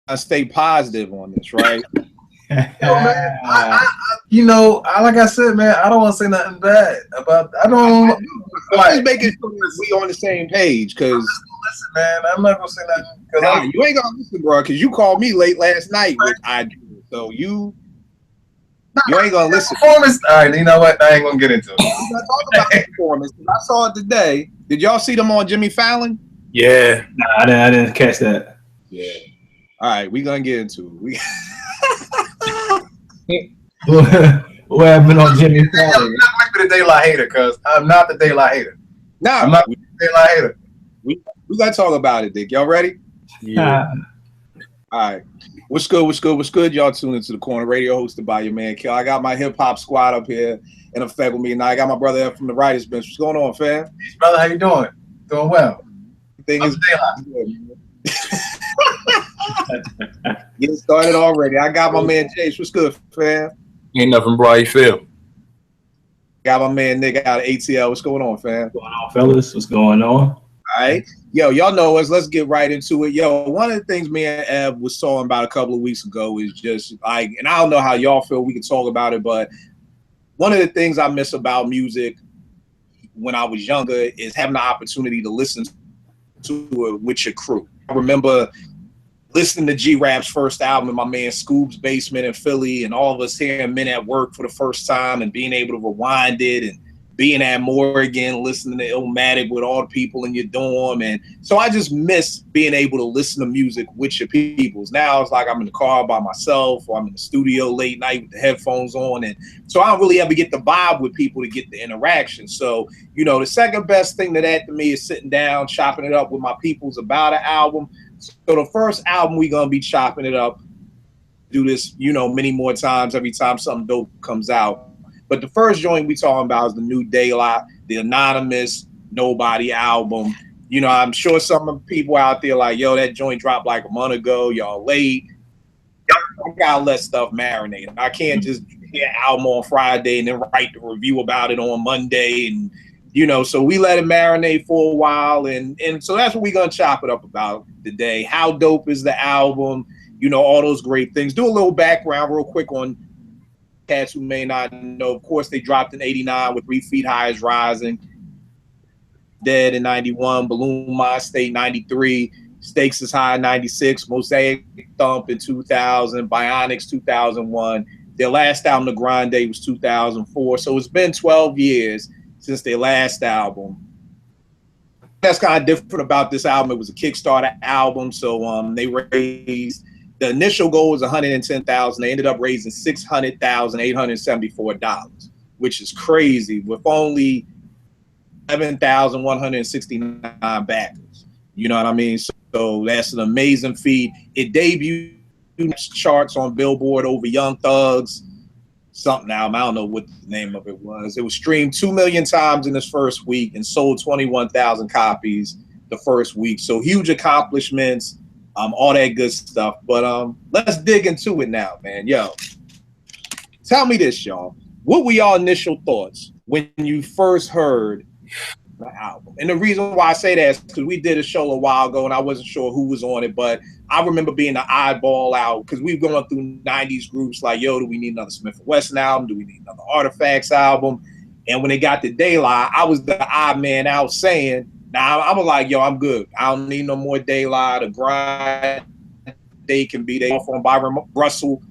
I stay positive on this, right? Yo, man, like I said, man, I don't want to say nothing bad about. I I don't do. I'm just like. making sure that we on the same page, because Listen, man, I'm not gonna say nothing because nah, you ain't gonna listen, bro. Because you called me late last night, which I did. So you ain't gonna listen. performance. All right, you know what? I ain't gonna get into We're gonna talk about the performance. I saw it today. Did y'all see them on Jimmy Fallon? Yeah. Nah, I didn't catch that. Yeah. All right, we gonna get into it. What happened on Jimmy it. I'm Fallon? not make me the daylight hater because I'm not the daylight hater. I'm Nah, not the daylight hater. we gotta talk about it, Dick. Y'all ready? Yeah. All right. What's good? What's good? What's good? Y'all tune into the Corner Radio, hosted by your man Kill. I got my hip hop squad up here in effect with me, and I got my brother from the writers bench. What's going on, fam? Brother, how you doing? Doing well. Thing I'm is daylight. getting started already. I got my man Chase. What's good, fam? Ain't nothing, bro. How you feel? Got my man Nick out of ATL. What's going on, fam? What's going on, fellas? What's going on? All right. Yo, y'all know us. Let's get right into it. Yo, one of the things me and Ev was talking about a couple of weeks ago is just like, and I don't know how y'all feel. We can talk about it, but one of the things I miss about music when I was younger is having the opportunity to listen to it with your crew. I remember listening to G-Rap's first album in my man Scoob's basement in Philly, and all of us hearing Men at Work for the first time and being able to rewind it, and being at Morgan, listening to Illmatic with all the people in your dorm. And so I just miss being able to listen to music with your peoples. Now it's like I'm in the car by myself, or I'm in the studio late night with the headphones on. And so I don't really ever get the vibe with people to get the interaction. So, you know, the second best thing to that to me is sitting down, chopping it up with my peoples about an album. So the first album we're going to be chopping it up, do this, you know, many more times every time something dope comes out. But the first joint we talking about is the New Daylight, the Anonymous Nobody album. You know, I'm sure some people out there like, yo, that joint dropped like a month ago. Y'all late. Y'all gotta let stuff marinate. I can't just hear an album on Friday and then write the review about it on Monday. And, you know, so we let it marinate for a while. And so that's what we're going to chop it up about today. How dope is the album? You know, all those great things. Do a little background real quick on cats who may not know. Of course, they dropped in 89 with 3 Feet High is Rising, Dead in 91, Balloon Mind State 93, Stakes is High 96, Mosaic Thump in 2000, Bionics 2001. Their last album, The Grande, was 2004. So it's been 12 years since their last album. That's kind of different about this album. It was a Kickstarter album, so they raised, the initial goal was $110,000. They ended up raising $600,874, which is crazy, with only 7,169 backers. You know what I mean? So that's an amazing feat. It debuted charts on Billboard over Young Thug's something album. I don't know what the name of it was. It was streamed 2 million times in its first week and sold 21,000 copies the first week. So huge accomplishments, all that good stuff. But let's dig into it now, man. Yo, tell me this, y'all. What were y'all initial thoughts when you first heard the album? And the reason why I say that is because we did a show a while ago and I wasn't sure who was on it, but I remember being the oddball out because we were going through 90s groups like, yo, do we need another Smith & Wesson album? Do we need another Artifacts album? And when it got to Daylight, I was the odd man out saying, nah, I was like, yo, I'm good. I don't need no more Daylight. The Grind Day can be there from Byron Russell.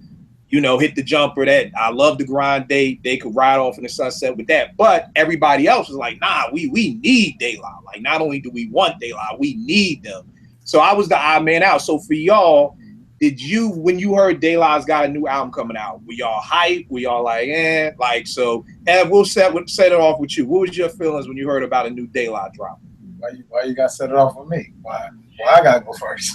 You know, hit the jumper. That I love the Grind Day. They could ride off in the sunset with that. But everybody else was like, nah, we need Daylight. Like, not only do we want Daylight, we need them. So I was the odd man out. So for y'all, did you, when you heard Daylight's got a new album coming out, were y'all hyped? Were y'all like, eh? Like, so, Ev, we'll set it off with you. What was your feelings when you heard about a new Daylight drop? Why you got to set it off with me? Why I got to go first?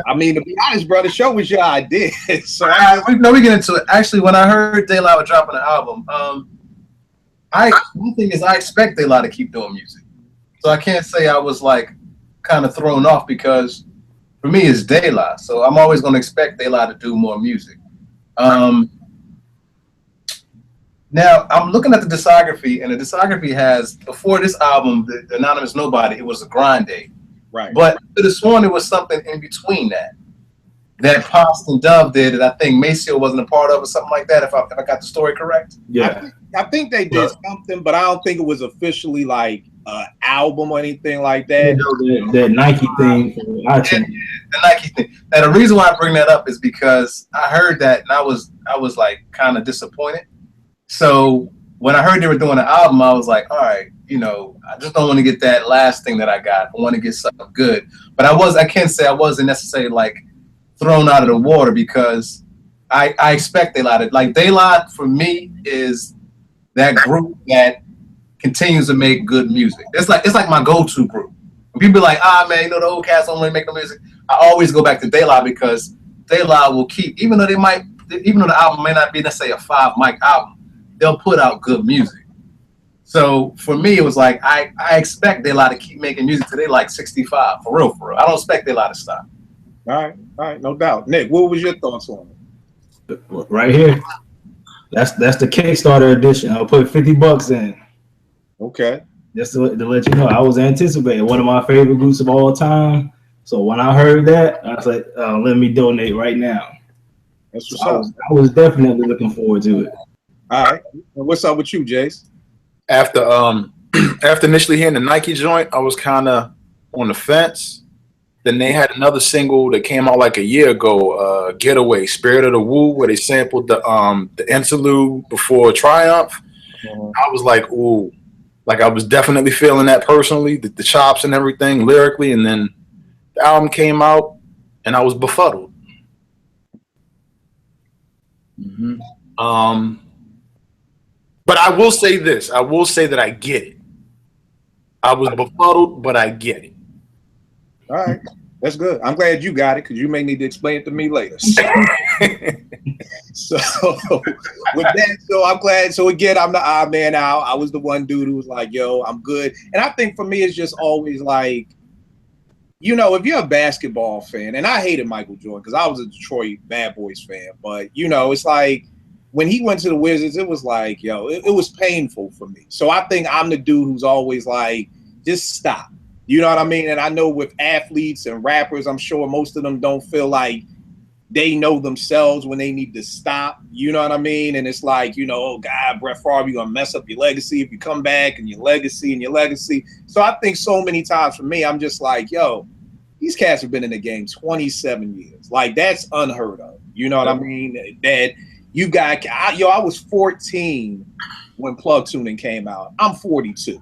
I mean, to be honest, bro, the show was your idea. So we get into it. Actually, when I heard Daylight was dropping an album, one thing is I expect Daylight to keep doing music. So I can't say I was like kind of thrown off because for me it's Daylight. So I'm always going to expect Daylight to do more music. Now I'm looking at the discography, and the discography has, before this album, the Anonymous Nobody, it was a Grind Day. Right. But I could have sworn it was something in between that. that Post and Dove did that I think Maceo wasn't a part of or something like that. If I got the story correct. Yeah. I think they did something, but I don't think it was officially like an album or anything like that. That Nike thing from iTunes. The Nike thing. Now the reason why I bring that up is because I heard that and I was like kind of disappointed. So when I heard they were doing an album, I was like, all right, I just don't want to get that last thing that I got. I want to get something good. But I can't say I wasn't necessarily like thrown out of the water because I expect De La. Like De La for me is that group that continues to make good music. It's like my go-to group. When people be like, man, the old cats don't really make no music. I always go back to De La because De La will keep, even though the album may not be necessarily a 5-mic album, they'll put out good music. So for me, it was like I expect De La to keep making music till they like 65, for real. I don't expect De La to stop. All right, no doubt. Nick, what was your thoughts on it? Right here. That's the Kickstarter edition. I'll put $50 in. Okay. Just to let you know, I was anticipating one of my favorite groups of all time. So when I heard that, I was like, let me donate right now. That's what's up. I was definitely looking forward to it. All right. What's up with you, Jace? After initially hearing the Nike joint, I was kind of on the fence. Then they had another single that came out like a year ago, Getaway, Spirit of the Wu, where they sampled the interlude before Triumph. Mm-hmm. I was like, ooh, like I was definitely feeling that personally, the chops and everything lyrically. And then the album came out and I was befuddled. Mm-hmm. But I will say this. I will say that I get it. I was befuddled, but I get it. All right. That's good. I'm glad you got it because you may need to explain it to me later. So with that, so I'm glad. So again, I'm the odd man out. I was the one dude who was like, yo, I'm good. And I think for me, it's just always like, if you're a basketball fan, and I hated Michael Jordan because I was a Detroit Bad Boys fan, but, it's like when he went to the Wizards, it was like, it was painful for me. So I think I'm the dude who's always like, just stop. You know what I mean? And I know with athletes and rappers, I'm sure most of them don't feel like they know themselves when they need to stop. You know what I mean? And it's like, oh, God, Brett Favre, you're going to mess up your legacy if you come back and your legacy. So I think so many times for me, I'm just like, these cats have been in the game 27 years. Like, that's unheard of. You know what I mean? That you got, I was 14 when Plug Tuning came out. I'm 42.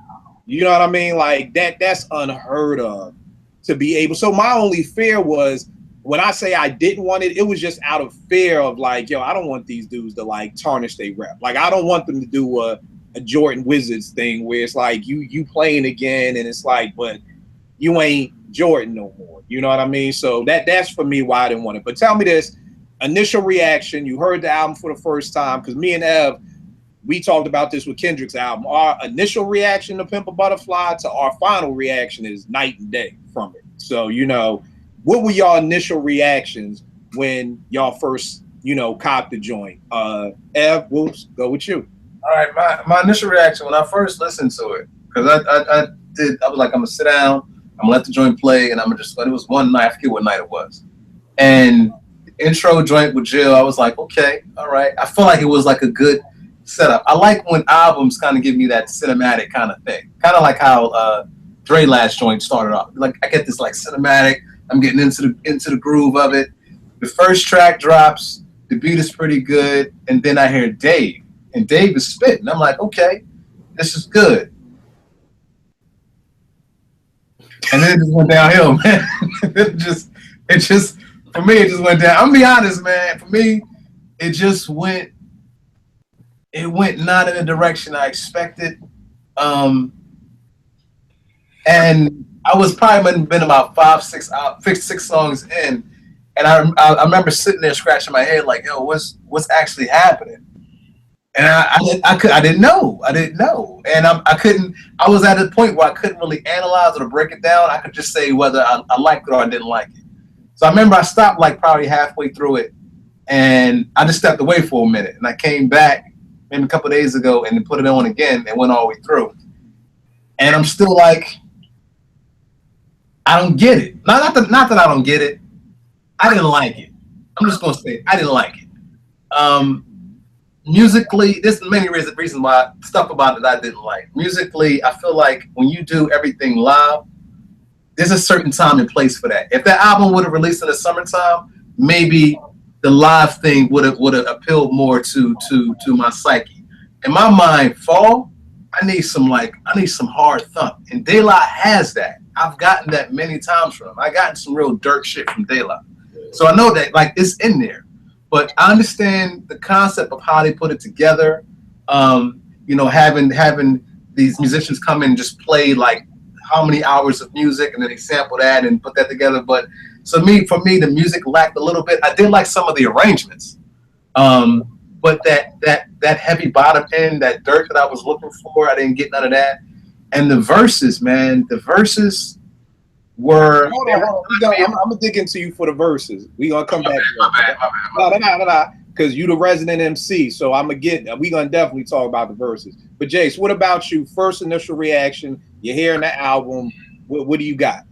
You know what I mean? Like that's unheard of to be able. So my only fear was when I say I didn't want it, it was just out of fear of like, I don't want these dudes to like tarnish their rep. Like I don't want them to do a Jordan Wizards thing where it's like you playing again and it's like, but you ain't Jordan no more. You know what I mean? So that's for me why I didn't want it. But tell me this initial reaction. You heard the album for the first time because me and Ev, we talked about this with Kendrick's album. Our initial reaction to Pimp a Butterfly to our final reaction is night and day from it. So, what were y'all initial reactions when y'all first, copped the joint? Ev, we'll go with you. All right, my initial reaction when I first listened to it, because I was like, I'm gonna sit down, I'm gonna let the joint play, and it was one night, I forget what night it was. And the intro joint with Jill, I was like, okay, all right. I feel like it was like a good setup. I like when albums kind of give me that cinematic kind of thing. Kind of like how Dre last joint started off. Like I get this like cinematic, I'm getting into the groove of it. The first track drops, the beat is pretty good, and then I hear Dave. And Dave is spitting. I'm like, okay, this is good. And then it just went downhill, man. it just for me, it just went down. I'm gonna be honest, man. For me, it went not in the direction I expected. And I was probably been about 6 songs in. And I remember sitting there scratching my head like, yo, what's actually happening? And I didn't know. And I was at a point where I couldn't really analyze it or break it down. I could just say whether I liked it or I didn't like it. So I remember I stopped like probably halfway through it and I just stepped away for a minute and I came back maybe a couple of days ago and then put it on again and went all the way through. And I'm still like, I don't get it. Not that I don't get it. I didn't like it. I'm just gonna say I didn't like it. Musically, there's many reasons why stuff about it I didn't like. Musically, I feel like when you do everything live, there's a certain time and place for that. If that album would have released in the summertime, maybe the live thing would have appealed more to my psyche. In my mind, fall, I need some hard thump, and De La has that. I've gotten that many times from him. I gotten some real dirt shit from De La, so I know that like it's in there. But I understand the concept of how they put it together. Having these musicians come in and just play like how many hours of music, and then they sample that and put that together. But for me, the music lacked a little bit. I did like some of the arrangements, but that heavy bottom end, that dirt that I was looking for, I didn't get none of that. And the verses, man, were. Hold on. I'm gonna dig into you for the verses. We gonna come back. My bad. Because you the resident MC, so we gonna definitely talk about the verses. But Jace, what about you? First initial reaction, you're hearing the album. What do you got?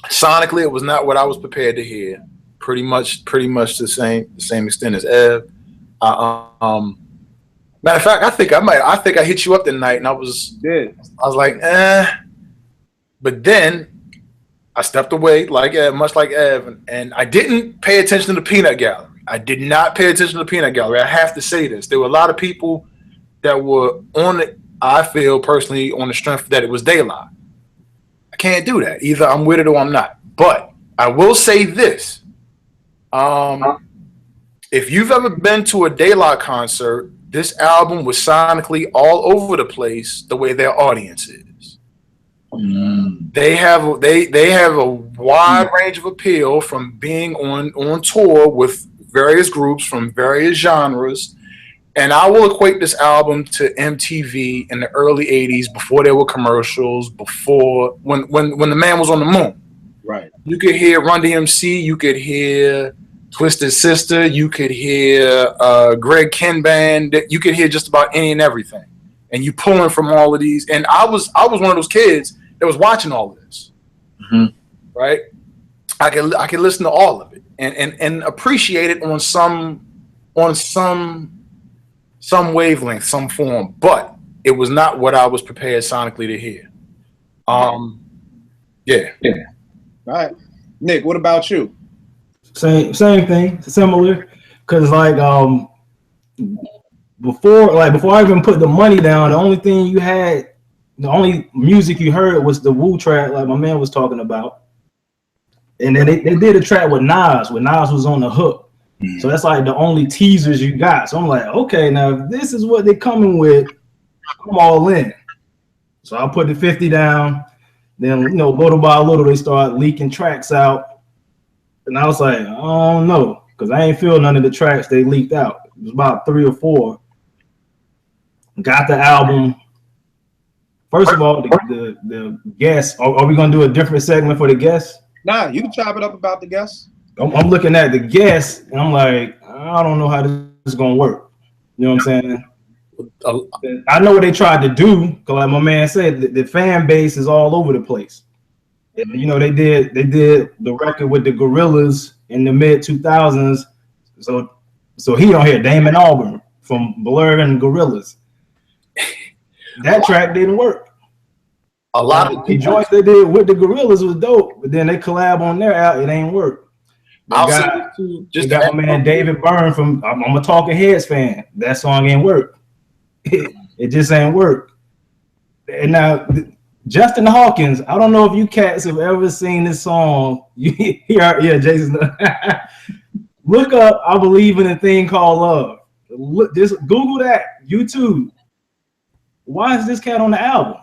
Sonically, it was not what I was prepared to hear. Pretty much the same extent as Ev. Matter of fact, I think I hit you up that night, and I was like, But then I stepped away, much like Ev, and I didn't pay attention to the Peanut Gallery. I did not pay attention to the Peanut Gallery. I have to say this. There were a lot of people that were on it, I feel personally, on the strength that it was De La. I can't do that. Either I'm with it or I'm not. But I will say this. If you've ever been to a De La concert, this album was sonically all over the place the way their audience is. They have a wide range of appeal from being on tour with various groups from various genres, and I will equate this album to MTV in the early '80s, before there were commercials, before when the man was on the moon. Right. You could hear Run DMC, you could hear Twisted Sister, you could hear Greg Kihn Band, you could hear just about any and everything, and you pulling from all of these. And I was one of those kids that was watching all of this. Right. I could listen to all of it and appreciate it on some wavelength, some form, but it was not what I was prepared sonically to hear. Yeah. All right. Nick, what about you? Same thing, similar. Cause before I even put the money down, the only music you heard was the Wu track, like my man was talking about. And then they did a track with Nas, when Nas was on the hook. So that's like the only teasers you got. So I'm like, okay, now if this is what they're coming with, I'm all in. So I put the 50 down. Then, little by little, they start leaking tracks out. And I was like, I don't know, because I ain't feel none of the tracks they leaked out. It was about 3 or 4. Got the album. First of all, the guests. Are we going to do a different segment for the guests? Nah, you can chop it up about the guests. I'm looking at the guests, and I'm like, I don't know how this is going to work. You know what I'm saying? I know what they tried to do, because like my man said, the fan base is all over the place. And, they did the record with the Gorillaz in the mid 2000s. So he don't hear Damon Albarn from Blur and Gorillaz. That track didn't work. A lot of the joints they did with the Gorillaz was dope, but then they collab on their out, it ain't work. They got my man David Byrne from I'm a Talking Heads fan. That song ain't work. It just ain't work. And now Justin Hawkins, I don't know if you cats have ever seen this song. Jason. Look up I Believe in a Thing Called Love. Just Google that, YouTube. Why is this cat on the album?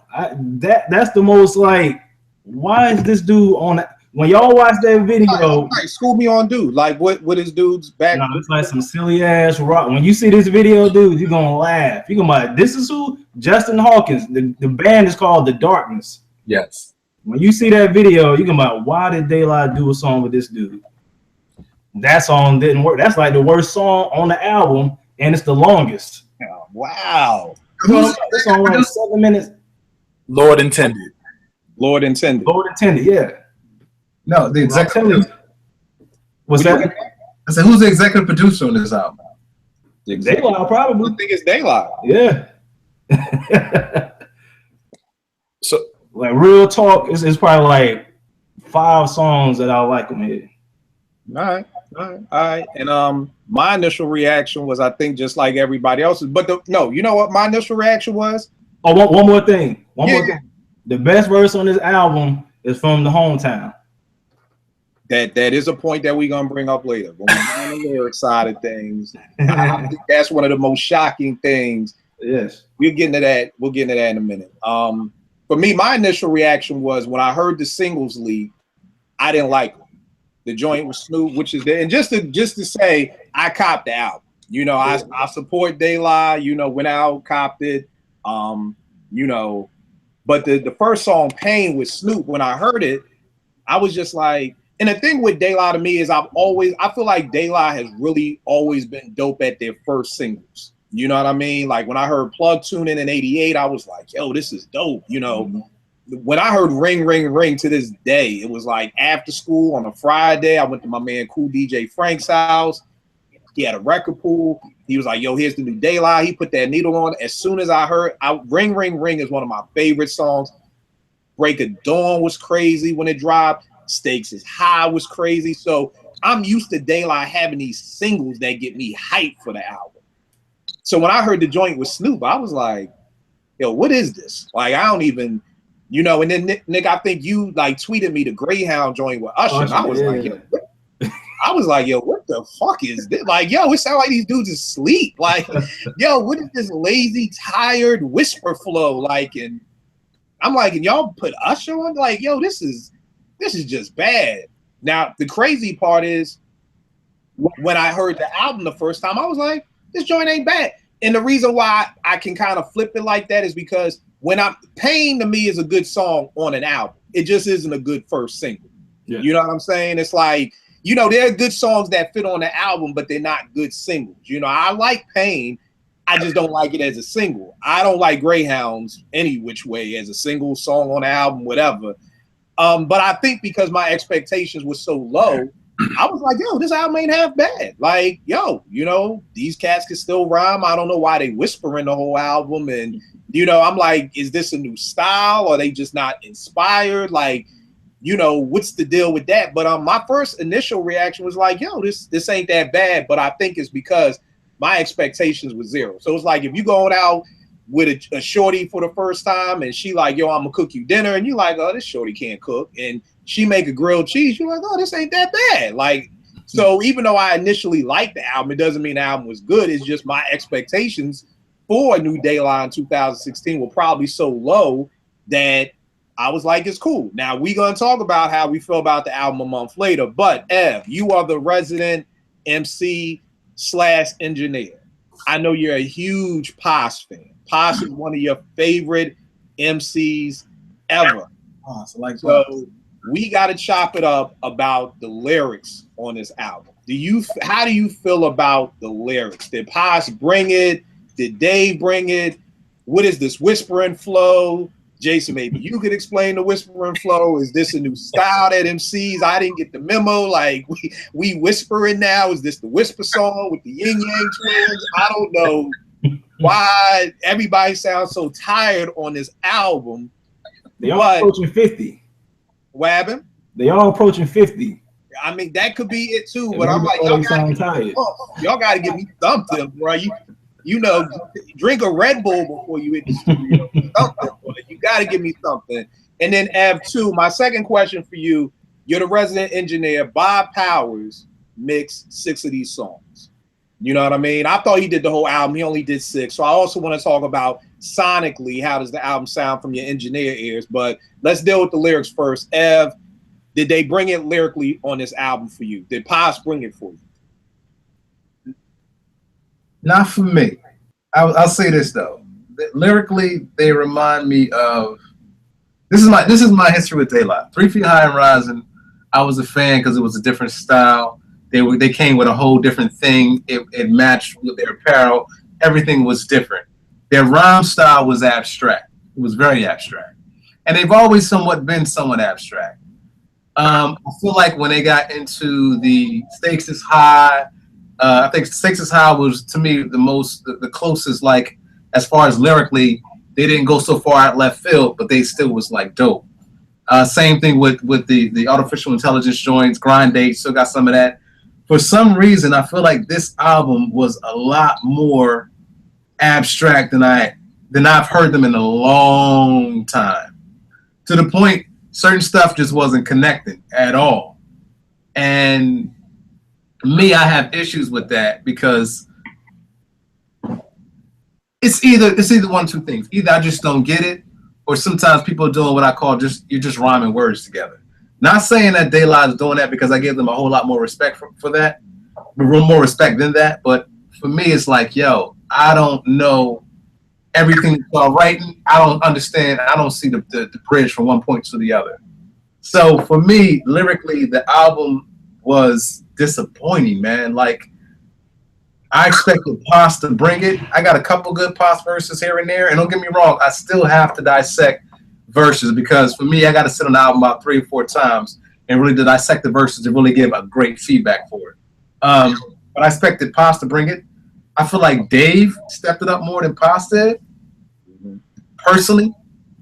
That's the most like, why is this dude on the, when y'all watch that video? Right, school me on dude. Like what is dude's back? It's like some silly ass rock. When you see this video, dude, you're gonna laugh. You're gonna be like, this is who? Justin Hawkins. The band is called The Darkness. Yes. When you see that video, you're gonna be like, why did De La do a song with this dude? That song didn't work. That's like the worst song on the album, and it's the longest. Oh, wow. This song like 7 minutes. Lord intended, yeah. No, the executive. What's that? I said, who's the executive producer on this album? Daylight I probably. think it's Daylight. Yeah. So Like real talk, it's probably like 5 songs that I like them here. All right. And my initial reaction was, I think, just like everybody else's. But no, you know what my initial reaction was? Oh, one more thing. One more thing. The best verse on this album is from the Hometown. That is a point that we're gonna bring up later. When we get on the lyric side of things, I think that's one of the most shocking things. Yes. We'll get into that. We'll get into that in a minute. For me, my initial reaction was when I heard the singles leak, I didn't like it. The joint with Snoop, which is there, and just to say, I copped the album. You know, I support De La. You know, went out, copped it. You know, but the first song, Pain with Snoop, when I heard it, I was just like, and the thing with De La to me is I feel like De La has really always been dope at their first singles. You know what I mean? Like when I heard Plug Tune in '88, I was like, yo, this is dope. You know, when I heard Ring, Ring, Ring to this day, it was like after school on a Friday. I went to my man Cool DJ Frank's house. He had a record pool. He was like, yo, here's the new De La. He put that needle on. As soon as I heard Ring, Ring, Ring is one of my favorite songs. Break of Dawn was crazy when it dropped. Stakes is High was crazy. So I'm used to De La having these singles that get me hyped for the album. So when I heard the joint with Snoop, I was like, yo, what is this? Like, I don't even, you know, and then Nick, I think you like tweeted me the Greyhound joint with Usher. And I was like, yo, what the fuck is this? Like, yo, it sounds like these dudes is asleep. Like, yo, what is this lazy, tired whisper flow? Like, and I'm like, and y'all put Usher on? Like, yo, this is just bad. Now, the crazy part is when I heard the album the first time, I was like, this joint ain't bad. And the reason why I can kind of flip it like that is because Pain to me is a good song on an album. It just isn't a good first single. Yeah. You know what I'm saying? It's like, you know, there are good songs that fit on the album, but they're not good singles. You know, I like Pain. I just don't like it as a single. I don't like Greyhounds any which way as a single song on the album, whatever. But I think because my expectations were so low, I was like, yo, this album ain't half bad. Like, yo, you know, these cats can still rhyme. I don't know why they whispering the whole album. And, you know, I'm like, is this a new style? Or are they just not inspired? Like, you know, what's the deal with that? But my first initial reaction was like, yo, this ain't that bad. But I think it's because my expectations were zero. So it's like, if you going out with a shorty for the first time and she like, yo, I'm gonna cook you dinner, and you like, oh, this shorty can't cook, and she make a grilled cheese, you're like, oh, this ain't that bad. Like, so even though I initially liked the album, it doesn't mean the album was good. It's just my expectations for a new De La in 2016 were probably so low that I was like, it's cool. Now we're gonna talk about how we feel about the album a month later, but Ev, you are the resident MC/engineer. I know you're a huge Pos fan. Pos is one of your favorite MCs ever. So we got to chop it up about the lyrics on this album. How do you feel about the lyrics? Did Pos bring it? Did Dave bring it? What is this whispering flow? Jason, maybe you could explain the whispering flow. Is this a new style that MCs? I didn't get the memo. Like we whispering now. Is this the whisper song with the Yin Yang Twins? I don't know why everybody sounds so tired on this album. They all approaching 50. What happened? They all approaching 50. I mean, that could be it too. But I'm like, y'all gotta give me something, bro. You know, drink a Red Bull before you hit the studio. Something, bro. You gotta give me something. And then Av2, my second question for you: you're the resident engineer. Bob Powers mixed 6 of these songs. You know what I mean? I thought he did the whole album. He only did 6. So I also want to talk about sonically, how does the album sound from your engineer ears? But let's deal with the lyrics first. Ev, did they bring it lyrically on this album for you? Did Pos bring it for you? Not for me. I'll say this though. Lyrically, they remind me of this is my history with De La. 3 Feet High and Rising. I was a fan because it was a different style. They came with a whole different thing. It matched with their apparel. Everything was different. Their rhyme style was abstract. It was very abstract. And they've always been somewhat abstract. I feel like when they got into the Stakes is High, I think Stakes is High was to me the closest, like as far as lyrically, they didn't go so far out left field, but they still was like dope. Same thing with the artificial intelligence joints, Grind Date, still got some of that. For some reason, I feel like this album was a lot more abstract than I've heard them in a long time. To the point, certain stuff just wasn't connecting at all. And me, I have issues with that because it's either one of two things. Either I just don't get it, or sometimes people are doing what I call you're just rhyming words together. Not saying that De La is doing that because I give them a whole lot more respect for that, more respect than that. But for me, it's like, yo, I don't know everything that y'all writing. I don't understand. I don't see the bridge from one point to the other. So for me, lyrically, the album was disappointing, man. Like, I expected Pos to bring it. I got a couple good Pos verses here and there. And don't get me wrong, I still have to dissect verses because for me, I got to sit on the album about 3 or 4 times and really to dissect the verses to really give a great feedback for it. But I expected Pos to bring it. I feel like Dave stepped it up more than Pos did, personally.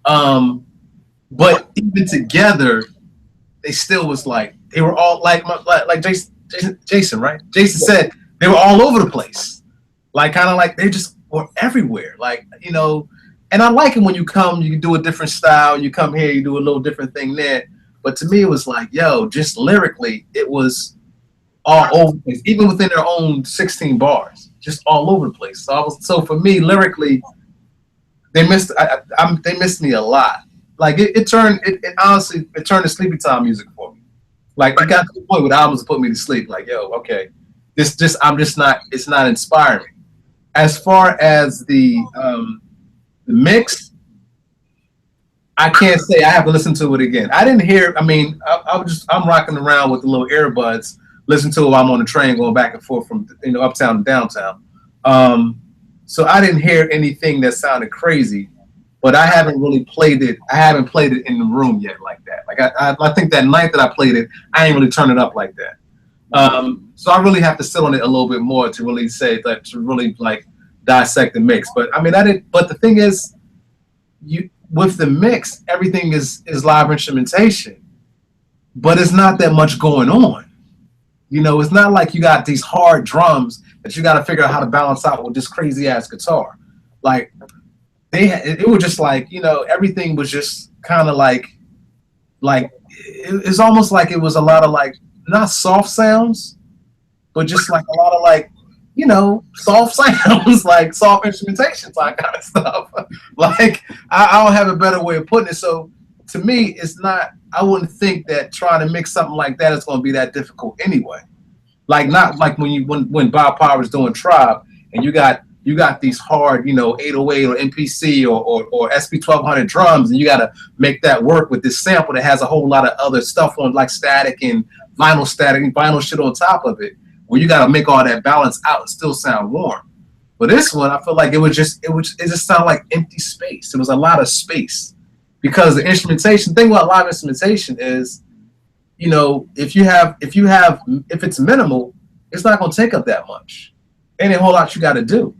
But even together, they still was like, they were all like Jason, right? Jason said they were all over the place. Like, kind of like they just were everywhere. Like, you know, and I like it when you come, you do a different style. You come here, you do a little different thing there. But to me, it was like, yo, just lyrically, it was all over the place, even within their own 16 bars, just all over the place. So for me, lyrically, they missed me a lot. Like it honestly turned to sleepy time music for me. Like it got to the point where the albums put me to sleep. Like, yo, okay, it's not inspiring. As far as the mix, I can't say I have to listen to it again. I didn't hear. I mean, I'm rocking around with the little earbuds, listen to it while I'm on the train going back and forth from uptown to downtown. So I didn't hear anything that sounded crazy, but I haven't really played it. I haven't played it in the room yet like that. Like I think that night that I played it, I ain't really turned it up like that. So I really have to sit on it a little bit more to really say that, to really like dissect the mix. But I mean, but the thing is, with the mix, everything is live instrumentation, but it's not that much going on. It's not like you got these hard drums that you got to figure out how to balance out with this crazy ass guitar. Like it was just like, everything was just kind of like it's almost like it was a lot of like, not soft sounds, but just like a lot of like, soft sounds, like soft instrumentation type kind of stuff. Like I don't have a better way of putting it. So to me, it's not, I wouldn't think that trying to mix something like that is going to be that difficult anyway. Like not like when Bob Power was doing Tribe and you got these hard, 808 or MPC or SP1200 drums, and you got to make that work with this sample that has a whole lot of other stuff on, like static and vinyl shit on top of it, where you got to make all that balance out and still sound warm. But this one, I feel like it just sounded like empty space. It was a lot of space because the instrumentation thing about live instrumentation is, if it's minimal, it's not going to take up that much. Ain't a whole lot you got to do,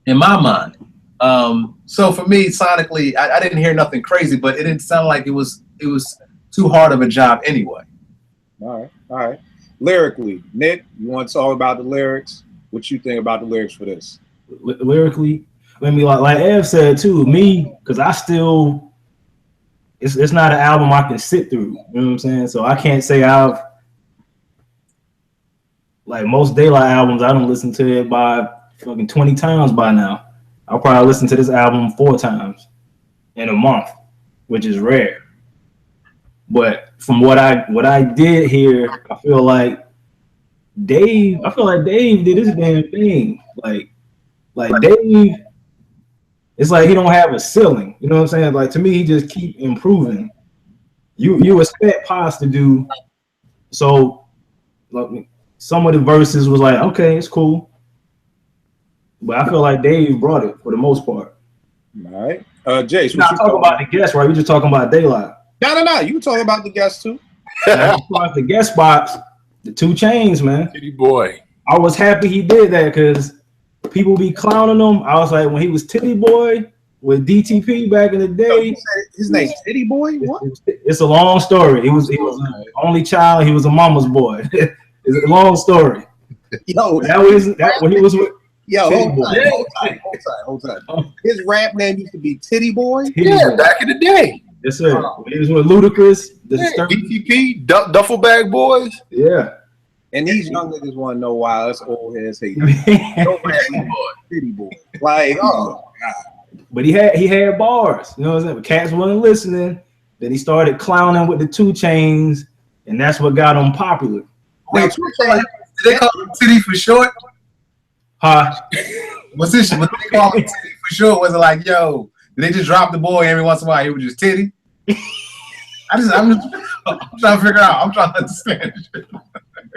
in my mind. So for me, sonically, I didn't hear nothing crazy, but it didn't sound like it was too hard of a job anyway. All right. Lyrically, Nick, you want to talk about the lyrics? What you think about the lyrics for this? Lyrically, I mean, like Ev said too, me, because I still, it's not an album I can sit through. You know what I'm saying? So I can't say I've, like most De La albums, I don't listen to it by fucking 20 times by now. I'll probably listen to this album 4 times in a month, which is rare. But from what I did hear, I feel like Dave did his damn thing. Like Dave, it's like he don't have a ceiling. You know what I'm saying? Like to me, he just keep improving. You expect Pos to do so. Like, some of the verses was like, okay, it's cool. But I feel like Dave brought it for the most part. All right. Jace, we're not talking about the guests, right? We're just talking about De La. No. You can talk about the guests too. Now, as far as the guest spots, the 2 Chainz, man. Titty boy. I was happy he did that because people be clowning him. I was like, when he was Titty Boy with DTP back in the day. His name's Titty Boy? What? It's a long story. He was an only child. He was a mama's boy. It's a long story. Yo, That when he was with. Yo, Titty Boy. hold on. His rap name used to be Titty Boy? Yeah, back in the day. Yes, sir. When he was with Ludacris. DTP, Duffel Bag Boys. Yeah. And these young niggas want to know why us old heads hate Titty Boy. Like, oh, God. But he had bars. You know what I'm saying? But cats wasn't listening. Then he started clowning with the 2 Chainz, and that's what got him popular. Wait, did they call him Titty for short? Huh? What's this shit? What they call him Titty for short? Was it like, yo, did they just drop the boy every once in a while? He was just Titty? I'm trying to figure out. I'm trying to understand.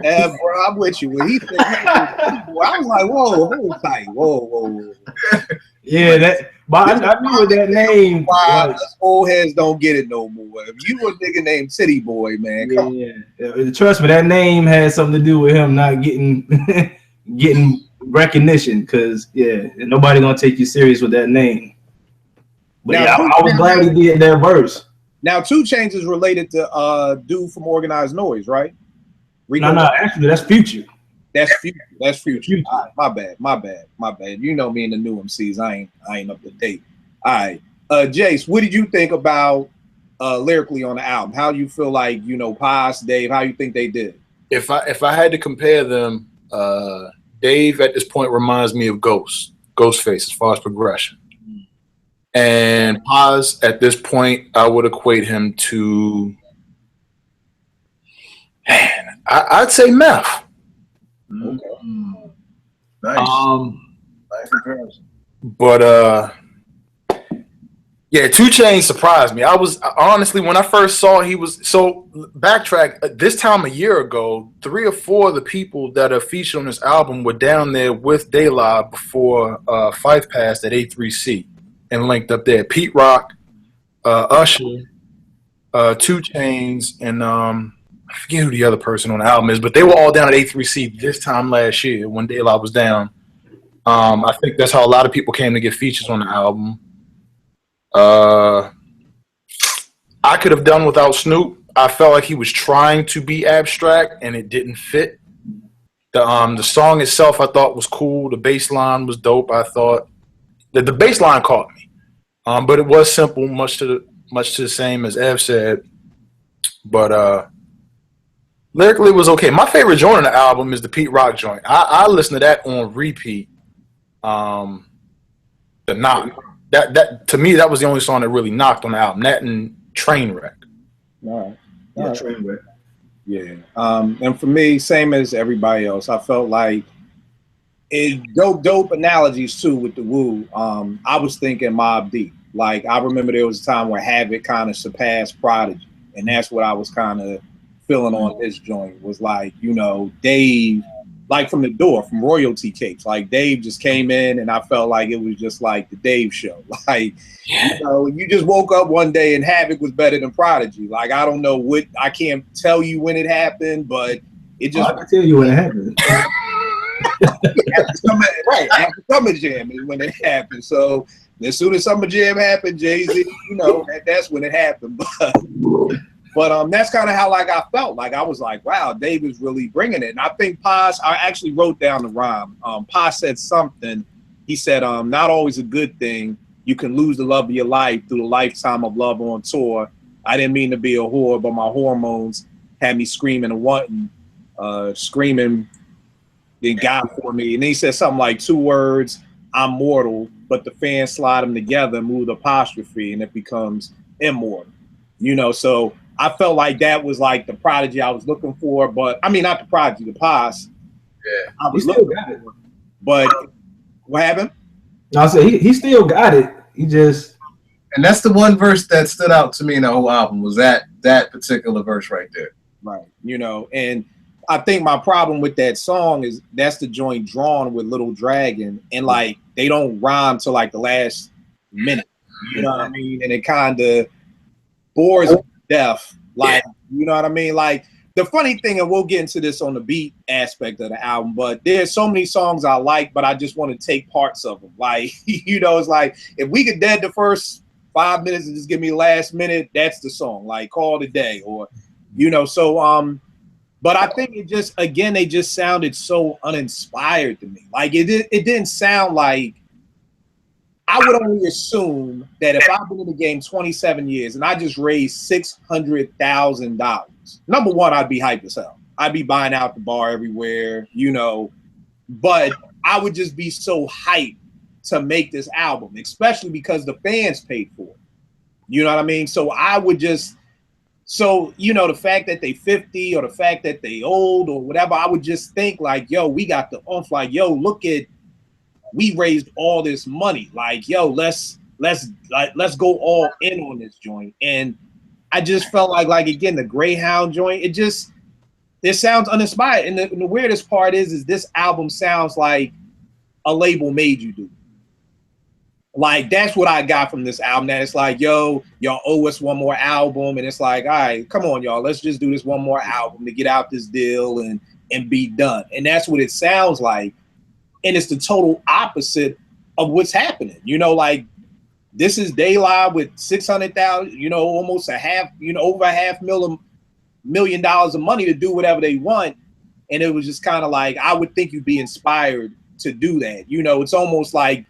Yeah, bro, I'm with you. When he said, I was like, whoa, hold tight. Whoa. Yeah, but I knew what that name Why was. us old heads don't get it no more. If you a nigga named Titty Boy, man, come on. Yeah. Trust me, that name had something to do with him not getting getting recognition because nobody gonna take you serious with that name. But Now, I was glad he did that verse. Now, 2 Chainz is related to dude from Organized Noise, right? No, actually, that's Future. That's Future. All right, my bad. You know me and the new MCs. I ain't up to date. All right, Jace, what did you think about lyrically on the album? How do you feel like Paz, Dave? How you think they did? If I had to compare them, Dave at this point reminds me of Ghostface as far as progression. And Paz at this point, I would equate him to, I'd say Meth. Nice. Nice comparison. But 2 Chainz surprised me. I was honestly, when I first saw he was backtrack. This time a year ago, 3 or 4 of the people that are featured on this album were down there with De La before Fife passed at A3C and linked up there. Pete Rock, Usher, 2 Chainz, and I forget who the other person on the album is, but they were all down at A3C this time last year when De La was down. I think that's how a lot of people came to get features on the album. I could have done without Snoop. I felt like he was trying to be abstract and it didn't fit. The song itself I thought was cool. The bass line was dope. I thought that the bass line caught me. But it was simple, much to the same as Ev said. But lyrically it was okay. My favorite joint on the album is the Pete Rock joint. I listen to that on repeat. The Knock. That to me, that was the only song that really knocked on the album. That and Trainwreck. All right. Trainwreck. Yeah. And for me, same as everybody else, I felt like it dope analogies too with the Wu. I was thinking Mobb Deep. Like I remember there was a time where Havoc kind of surpassed Prodigy, and that's what I was kind of feeling on this joint. Was like Dave. Like from the door, from Royalty Capes, like Dave just came in, and I felt like it was just like the Dave show. Like, you just woke up one day and Havoc was better than Prodigy. Like, I don't know I can't tell you when it happened, but it just. I can tell you when it happened. After Summer Jam is when it happened. So as soon as Summer Jam happened, Jay-Z, that's when it happened. But that's kind of how I felt. Like I was like, wow, Dave is really bringing it. And I think Paz, I actually wrote down the rhyme. Paz said something. He said, not always a good thing. You can lose the love of your life through the lifetime of love on tour. I didn't mean to be a whore, but my hormones had me screaming and wanting, screaming then God for me. And then he said something like 2 words, I'm mortal, but the fans slide them together, move the apostrophe, and it becomes immortal. So I felt like that was like the Prodigy I was looking for, but I mean, not the Prodigy, the Paz. Yeah, I was looking for. But what happened? No, I said he still got it. He just. And that's the one verse that stood out to me in the whole album was that particular verse right there. Right. And I think my problem with that song is that's the joint drawn with Little Dragon, and like they don't rhyme till like the last minute. You know what I mean? And it kind of bores me to death. Like You know what I mean? Like the funny thing, and we'll get into this on the beat aspect of the album, but there's so many songs I like, but I just want to take parts of them. Like, you know, it's like if we could dead the first 5 minutes and just give me the last minute, that's the song. Like call it a day, or you know. So but I think it just, again, they just sounded so uninspired to me. Like it didn't sound like, I would only assume that if I've been in the game 27 years and I just raised $600,000, number one, I'd be hyped as hell. I'd be buying out the bar everywhere, you know, but I would just be so hyped to make this album, especially because the fans paid for it. You know what I mean? So I would just, so, you know, the fact that they 50 or the fact that they old or whatever, I would just think like, yo, we got the oomph, like, yo, look at, we raised all this money. Like, yo, let's go all in on this joint. And I just felt like again, the Greyhound joint, it sounds uninspired. And the weirdest part is this album sounds like a label made you do. Like, that's what I got from this album. That it's like, yo, y'all owe us one more album. And it's like, all right, come on, y'all. Let's just do this one more album to get out this deal and be done. And that's what it sounds like. And it's the total opposite of what's happening. You know, like, this is De La with 600,000, you know, almost a half, you know, over $500,000 of money to do whatever they want. And it was just kind of like, I would think you'd be inspired to do that. You know, it's almost like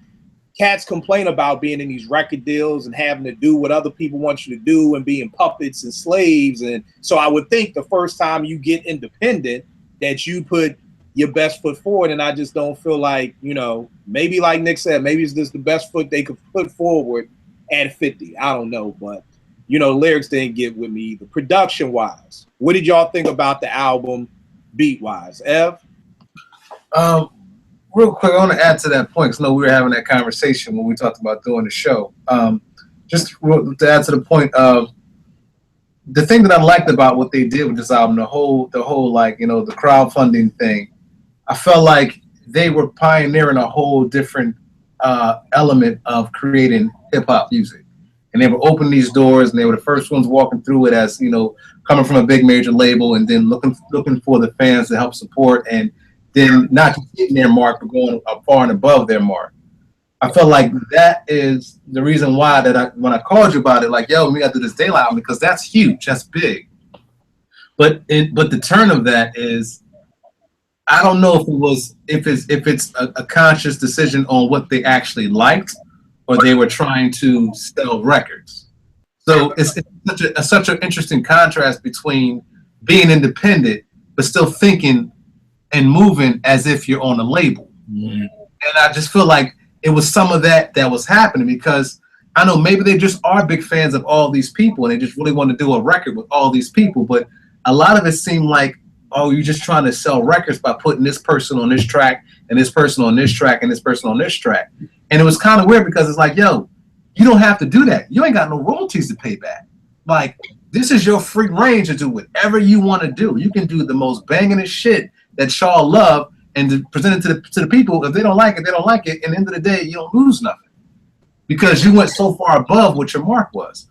cats complain about being in these record deals and having to do what other people want you to do and being puppets and slaves. And so I would think the first time you get independent that you put your best foot forward. And I just don't feel like, you know, maybe like Nick said, maybe it's just the best foot they could put forward at 50. I don't know, but you know, lyrics didn't get with me either. Production wise, what did y'all think about the album beat wise? Ev? Real quick, I want to add to that point, because I know we were having that conversation when we talked about doing the show. Just to add to the point of the thing that I liked about what they did with this album, the whole like, you know, the crowdfunding thing, I felt like they were pioneering a whole different element of creating hip hop music. And they were opening these doors, and they were the first ones walking through it as, you know, coming from a big major label, and then looking for the fans to help support, and then not just hitting their mark, but going far and above their mark. I felt like that is the reason why when I called you about it, like, yo, we got to do this De La album, because that's huge, that's big. But the turn of that is, I don't know if it's a conscious decision on what they actually liked, or they were trying to sell records. So it's such an interesting contrast between being independent but still thinking and moving as if you're on a label. Mm-hmm. And I just feel like it was some of that was happening, because I know maybe they just are big fans of all these people and they just really want to do a record with all these people, but a lot of it seemed like, oh, you're just trying to sell records by putting this person on this track and this person on this track and this person on this track. And it was kind of weird, because it's like, yo, you don't have to do that. You ain't got no royalties to pay back. Like, this is your free range to do whatever you want to do. You can do the most banging shit that y'all love and to present it to the people. If they don't like it, they don't like it. And at the end of the day, you don't lose nothing, because you went so far above what your mark was.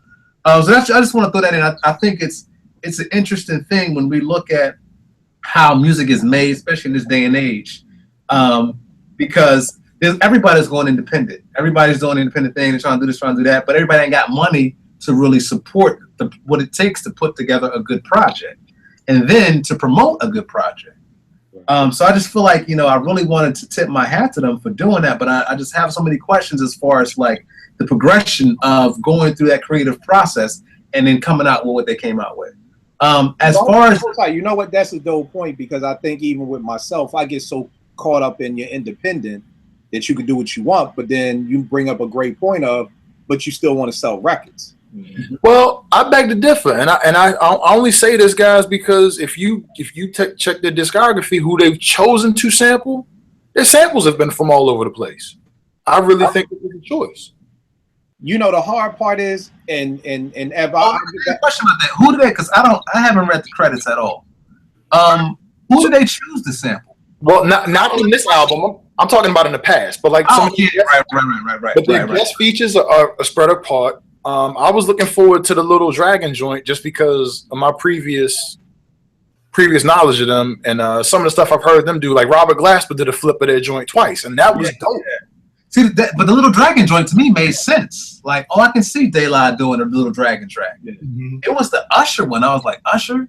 So I just want to throw that in. I think it's an interesting thing when we look at how music is made, especially in this day and age, because everybody's going independent. Everybody's doing an independent thing. They're trying to do this, trying to do that, but everybody ain't got money to really support what it takes to put together a good project and then to promote a good project. So I just feel like, you know, I really wanted to tip my hat to them for doing that, but I just have so many questions as far as like the progression of going through that creative process and then coming out with what they came out with. As far as, you know what, that's a dope point, because I think even with myself, I get so caught up in your independent that you can do what you want, but then you bring up a great point but you still want to sell records. Mm-hmm. Well, I beg to differ, and I only say this, guys, because if you check their discography, who they've chosen to sample, their samples have been from all over the place. I really think it was a choice. You know, the hard part is, and Ev, I have a question about that. Who did they? Because I haven't read the credits at all. Who did they choose to sample? Well, not on this album. I'm talking about in the past, but like right. But the guest features are spread apart. I was looking forward to the Little Dragon joint just because of my previous knowledge of them and some of the stuff I've heard them do. Like Robert Glasper did a flip of their joint twice, and that was dope. Yeah. See, but the Little Dragon joint to me made sense. Like, oh, I can see De La doing a Little Dragon track. Mm-hmm. It was the Usher one. I was like, Usher?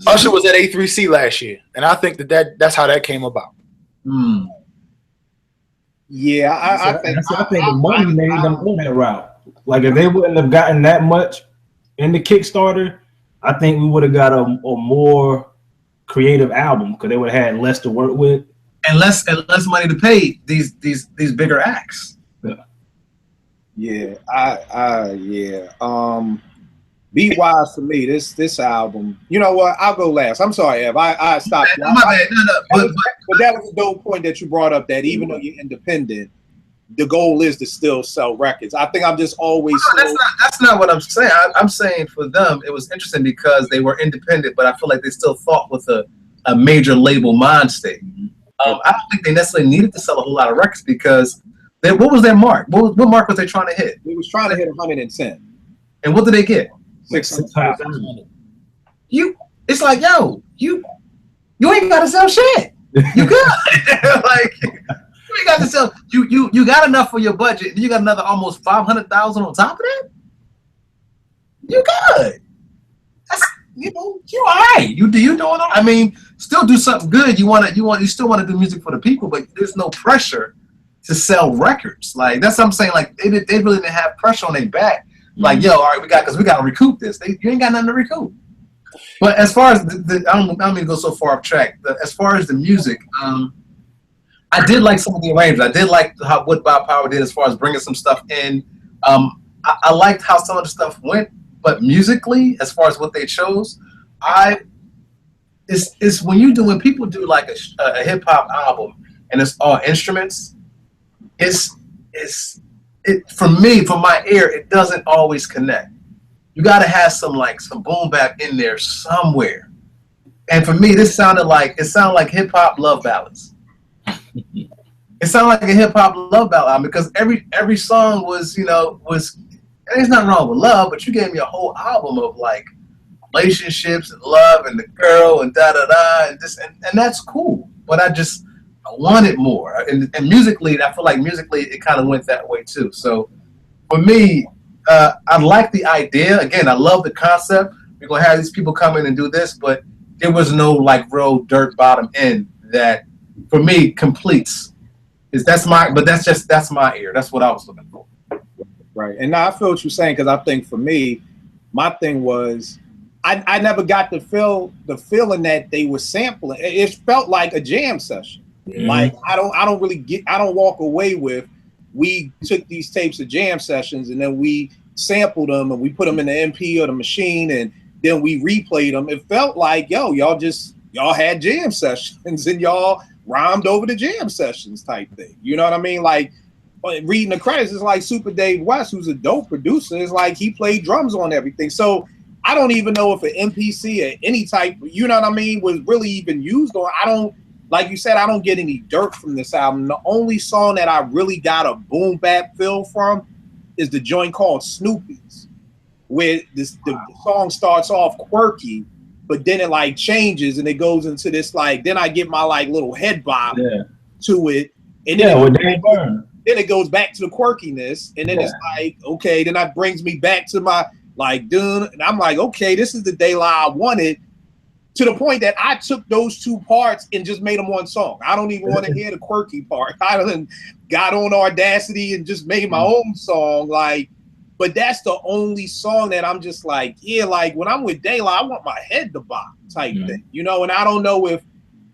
Usher was at A3C last year, and I think that's how that came about. Hmm. Yeah, I think the money made them go that route. Like if they wouldn't have gotten that much in the Kickstarter, I think we would have got a more creative album because they would have had less to work with and less money to pay these bigger acts. Yeah, Be Wise to me, this album. You know what? I'll go last. I'm sorry, Ev. I stopped. My bad. No, but that was a dope point that you brought up. That even though you're independent, the goal is to still sell records. I think I'm just always. No, that's not what I'm saying. I'm saying for them, it was interesting because they were independent, but I feel like they still thought with a major label mind state. I don't think they necessarily needed to sell a whole lot of records because what was their mark? What mark was they trying to hit? They was trying to hit 110. And what did they get? 600,000. It's like, yo, you ain't got to sell shit. You good? Like, you ain't got to sell. You got enough for your budget. You got another almost 500,000 on top of that. You good? That's you all right. You doing all right. I mean, still do something good. You still want to do music for the people, but there's no pressure to sell records. Like that's what I'm saying. Like they really didn't have pressure on their back. Like, yo, all right, we got to recoup this. You ain't got nothing to recoup. But as far as I don't mean to go so far off track. As far as the music, I did like some of the arrangements. I did like what Bob Power did as far as bringing some stuff in. I liked how some of the stuff went, but musically, as far as what they chose, it's when people do like a hip hop album and it's all instruments. For me, for my ear, it doesn't always connect. You got to have some boom bap in there somewhere. And for me, it sounded like hip hop love ballads. It sounded like a hip hop love ballad because every song was there's nothing wrong with love, but you gave me a whole album of like relationships and love and the girl and da da da and this and that's cool. But I wanted more. And musically, I feel like musically it kind of went that way too. So for me, I like the idea. Again, I love the concept. We're gonna have these people come in and do this, but there was no like real dirt bottom end that for me completes. That's my ear. That's what I was looking for. Right. And now I feel what you're saying because I think for me, my thing was I never got the feeling that they were sampling. It felt like a jam session. Mm-hmm. Like I don't walk away with we took these tapes of jam sessions and then we sampled them and we put them in the MP or the machine and then we replayed them. It felt like, yo, y'all had jam sessions and y'all rhymed over the jam sessions type thing. You know what I mean? Like reading the credits, it's like Super Dave West, who's a dope producer, is like he played drums on everything. So I don't even know if an MPC or any type, you know what I mean, was really even used on. Like you said, I don't get any dirt from this album. The only song that I really got a boom bap feel from is the joint called Snoopy's, where the song starts off quirky, but then it like changes and it goes into this like, then I get my like little head bob to it. And then it goes back to the quirkiness. And then it's like, okay, then that brings me back to my like, dun, and I'm like, okay, this is the De La I wanted. To the point that I took those two parts and just made them one song. I don't even want to hear the quirky part. I done got on Audacity and just made my own song. Like, but that's the only song that I'm just like, yeah, like when I'm with De La, I want my head to bop type thing, you know. And I don't know if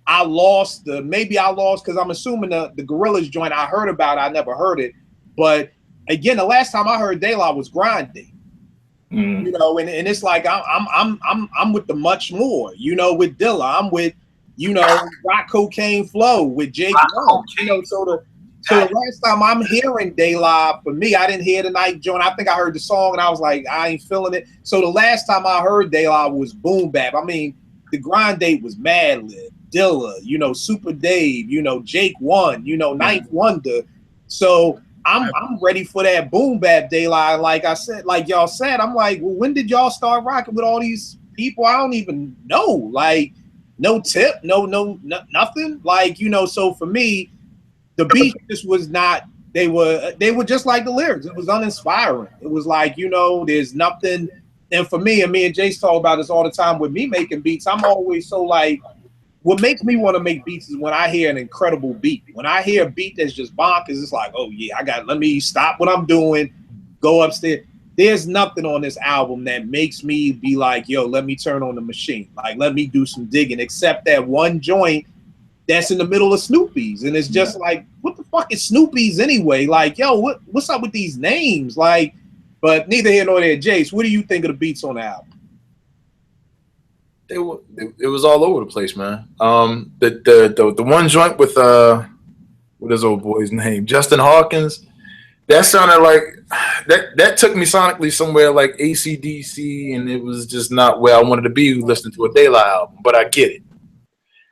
I lost because I'm assuming the Gorillaz joint I heard about, I never heard it. But again, the last time I heard De La was Grinding. You know, and it's like I'm with the much more, you know, with Dilla. I'm with, you know, Rock Cocaine Flow with Jake Long. You know, so the last time I'm hearing De La, for me, I didn't hear the night joint. I think I heard the song and I was like, I ain't feeling it. So the last time I heard De La was boom bap. I mean, the grind date was Madlib, Dilla, you know, Super Dave, you know, Jake One, you know, Ninth Wonder. So I'm ready for that boom bap daylight. Like I said, like y'all said, I'm like, well, when did y'all start rocking with all these people I don't even know? Like, no tip, no nothing. Like, you know, so for me, the beat just was not. They were just like the lyrics. It was uninspiring. It was like, you know, there's nothing. And for me, and me and Jace talk about this all the time with me making beats. I'm always so like, what makes me want to make beats is when I hear an incredible beat. When I hear a beat that's just bonkers, it's like, oh yeah, let me stop what I'm doing, go upstairs. There's nothing on this album that makes me be like, yo, let me turn on the machine. Like, let me do some digging, except that one joint that's in the middle of Snoopy's. And it's just like, what the fuck is Snoopy's anyway? Like, yo, what's up with these names? Like, but neither here nor there. Jace, what do you think of the beats on the album? It was all over the place, man. The one joint with what is old boy's name? Justin Hawkins. That sounded like that took me sonically somewhere like AC/DC, and it was just not where I wanted to be listening to a De La album. But I get it.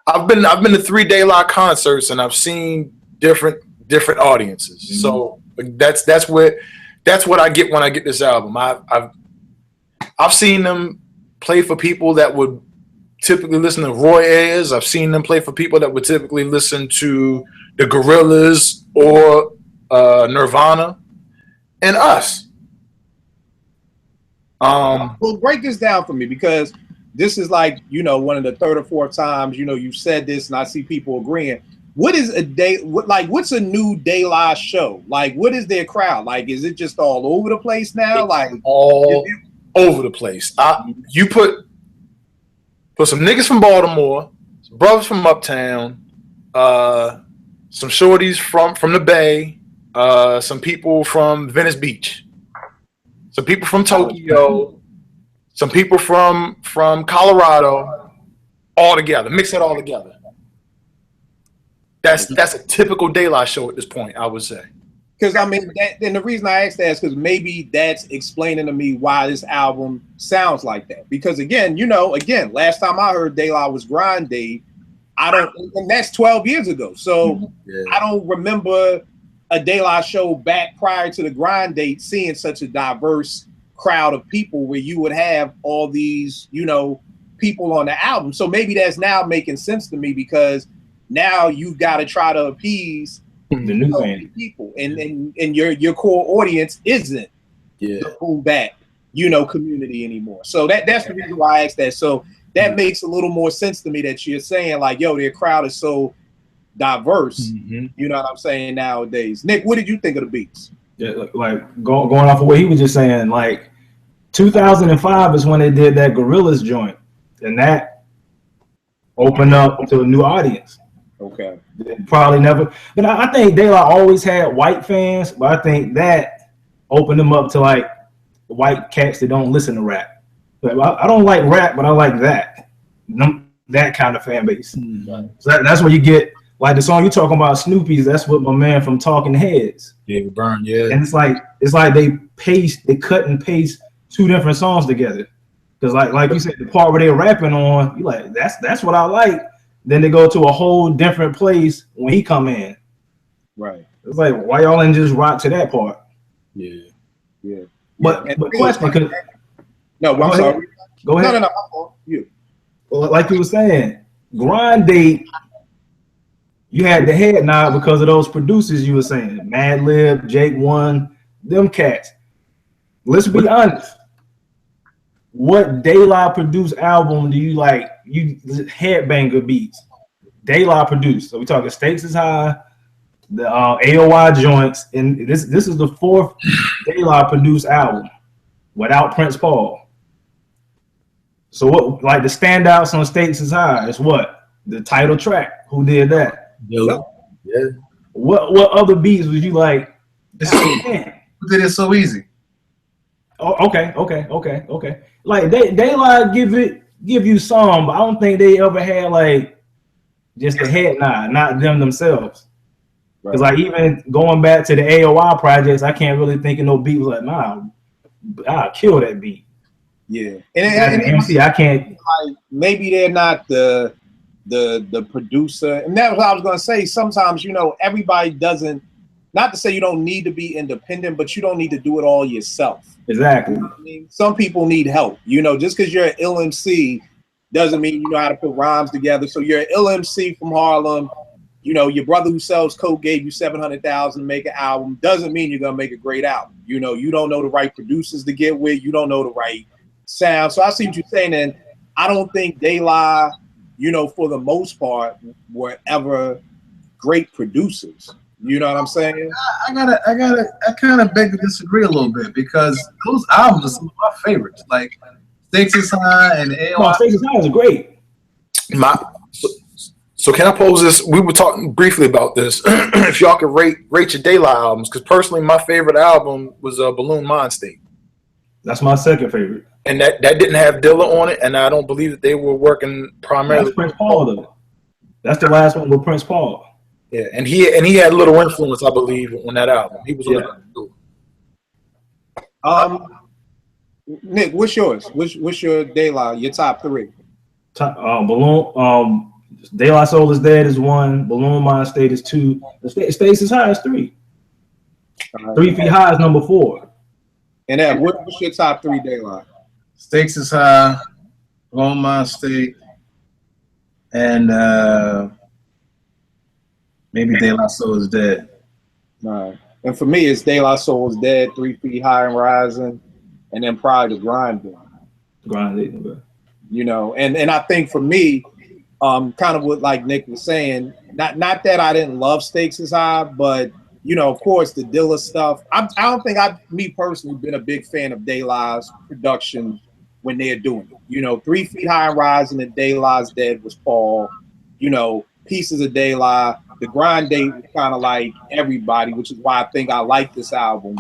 I've been to 3 De La concerts, and I've seen different audiences. Mm-hmm. So that's what I get when I get this album. I've seen them play for people that would typically listen to Roy Ayers. I've seen them play for people that would typically listen to the Gorillaz or Nirvana, and us. Well, break this down for me, because this is like, you know, one of the 3rd or 4th times, you know, you said this, and I see people agreeing. What is what's a new De La show? Like, what is their crowd? Like, is it just all over the place now? Like, all over the place. You put some niggas from Baltimore, some brothers from Uptown, some shorties from the Bay, some people from Venice Beach, some people from Tokyo, some people from Colorado, all together. Mix it all together. That's a typical De La show at this point, I would say. Because I mean, and the reason I asked that is because maybe that's explaining to me why this album sounds like that. Because again, you know, last time I heard De La was Grind Day, and that's 12 years ago. So I don't remember a De La show back prior to the Grind Date seeing such a diverse crowd of people where you would have all these, you know, people on the album. So maybe that's now making sense to me, because now you've got to try to appease the new people, and your core audience isn't the boom bap, you know, community anymore. So that's the reason why I asked that. So that makes a little more sense to me, that you're saying like, yo, their crowd is so diverse. Mm-hmm. You know what I'm saying nowadays. Nick, what did you think of the beats? Yeah, like going off of what he was just saying, like 2005 is when they did that Gorillaz joint, and that opened up to a new audience. Okay. Probably never, but I think De La always had white fans, but I think that opened them up to like white cats that don't listen to rap. But I don't like rap, but I like that kind of fan base. Mm-hmm. So that's where you get like the song you talking about, Snoopy's. That's what my man from Talking Heads. David Byrne, yeah. And it's like they cut and paste 2 different songs together. Because like you said, the part where they're rapping on, you like that's what I like. Then they go to a whole different place when he come in. Right. It's like, why y'all didn't just rock to that part? Yeah. But question, no, I'm sorry. Go ahead. No. You. Well, like you were saying, Grind Date, you had the head nod because of those producers you were saying. Madlib, Jake One, them cats. Let's be honest. What De La produced album do you like? You headbanger beats. De La produced. So we talking Stakes is High, the AOI joints, and this is the 4th De La produced album without Prince Paul. So what, like the standouts on Stakes is High is what? The title track. Who did that? Yeah. What other beats would you like? Who did it so easy? Oh, okay. Like they like give you some, but I don't think they ever had like just a head nod, not them themselves. Because like even going back to the AOI projects, I can't really think of no beat was like, nah, I'll kill that beat. Yeah, and MC, I can't. Like, maybe they're not the producer, and that's what I was gonna say. Sometimes, you know, everybody doesn't not to say you don't need to be independent, but you don't need to do it all yourself. Exactly. I mean, some people need help. Just because you're an ill MC doesn't mean you know how to put rhymes together. So you're an ill MC from Harlem. Your brother who sells coke gave you $700,000 to make an album. Doesn't mean you're gonna make a great album. You don't know the right producers to get with. You don't know the right sound. So I see what you're saying, and I don't think De La, for the most part, were ever great producers. You know what I'm saying? I kind of beg to disagree a little bit because those albums are some of my favorites. Like Stakes is High and AOI. Stakes is High is great. So can I pose this? We were talking briefly about this. If y'all could rate your De La albums, because personally, my favorite album was Balloon Mind State. That's my second favorite. And that didn't have Dilla on it, and I don't believe that they were working primarily. That's Prince Paul though. That's the last one with Prince Paul. Yeah, and he had a little influence, I believe, on that album. He was Nick, what's yours? What's your De La? Your top three? Balloon. De La Soul is Dead is 1. Balloon Mind State is 2. Stakes is High is 3. 3 Feet High is number 4. And Ev, what's your top 3 De La? Stakes is High, Balloon Mind State, and maybe De La Soul is Dead. All right. And for me, it's De La Soul is Dead, 3 Feet High and Rising, and then probably the Grind. And I think for me, kind of what like Nick was saying, not that I didn't love Stakes is High, but of course the Dilla stuff. I don't think me personally been a big fan of De La's production when they're doing it. 3 Feet High and Rising and De La's Dead was Paul. Pieces of De La. The Grind Date was kind of like everybody, which is why I think I like this album.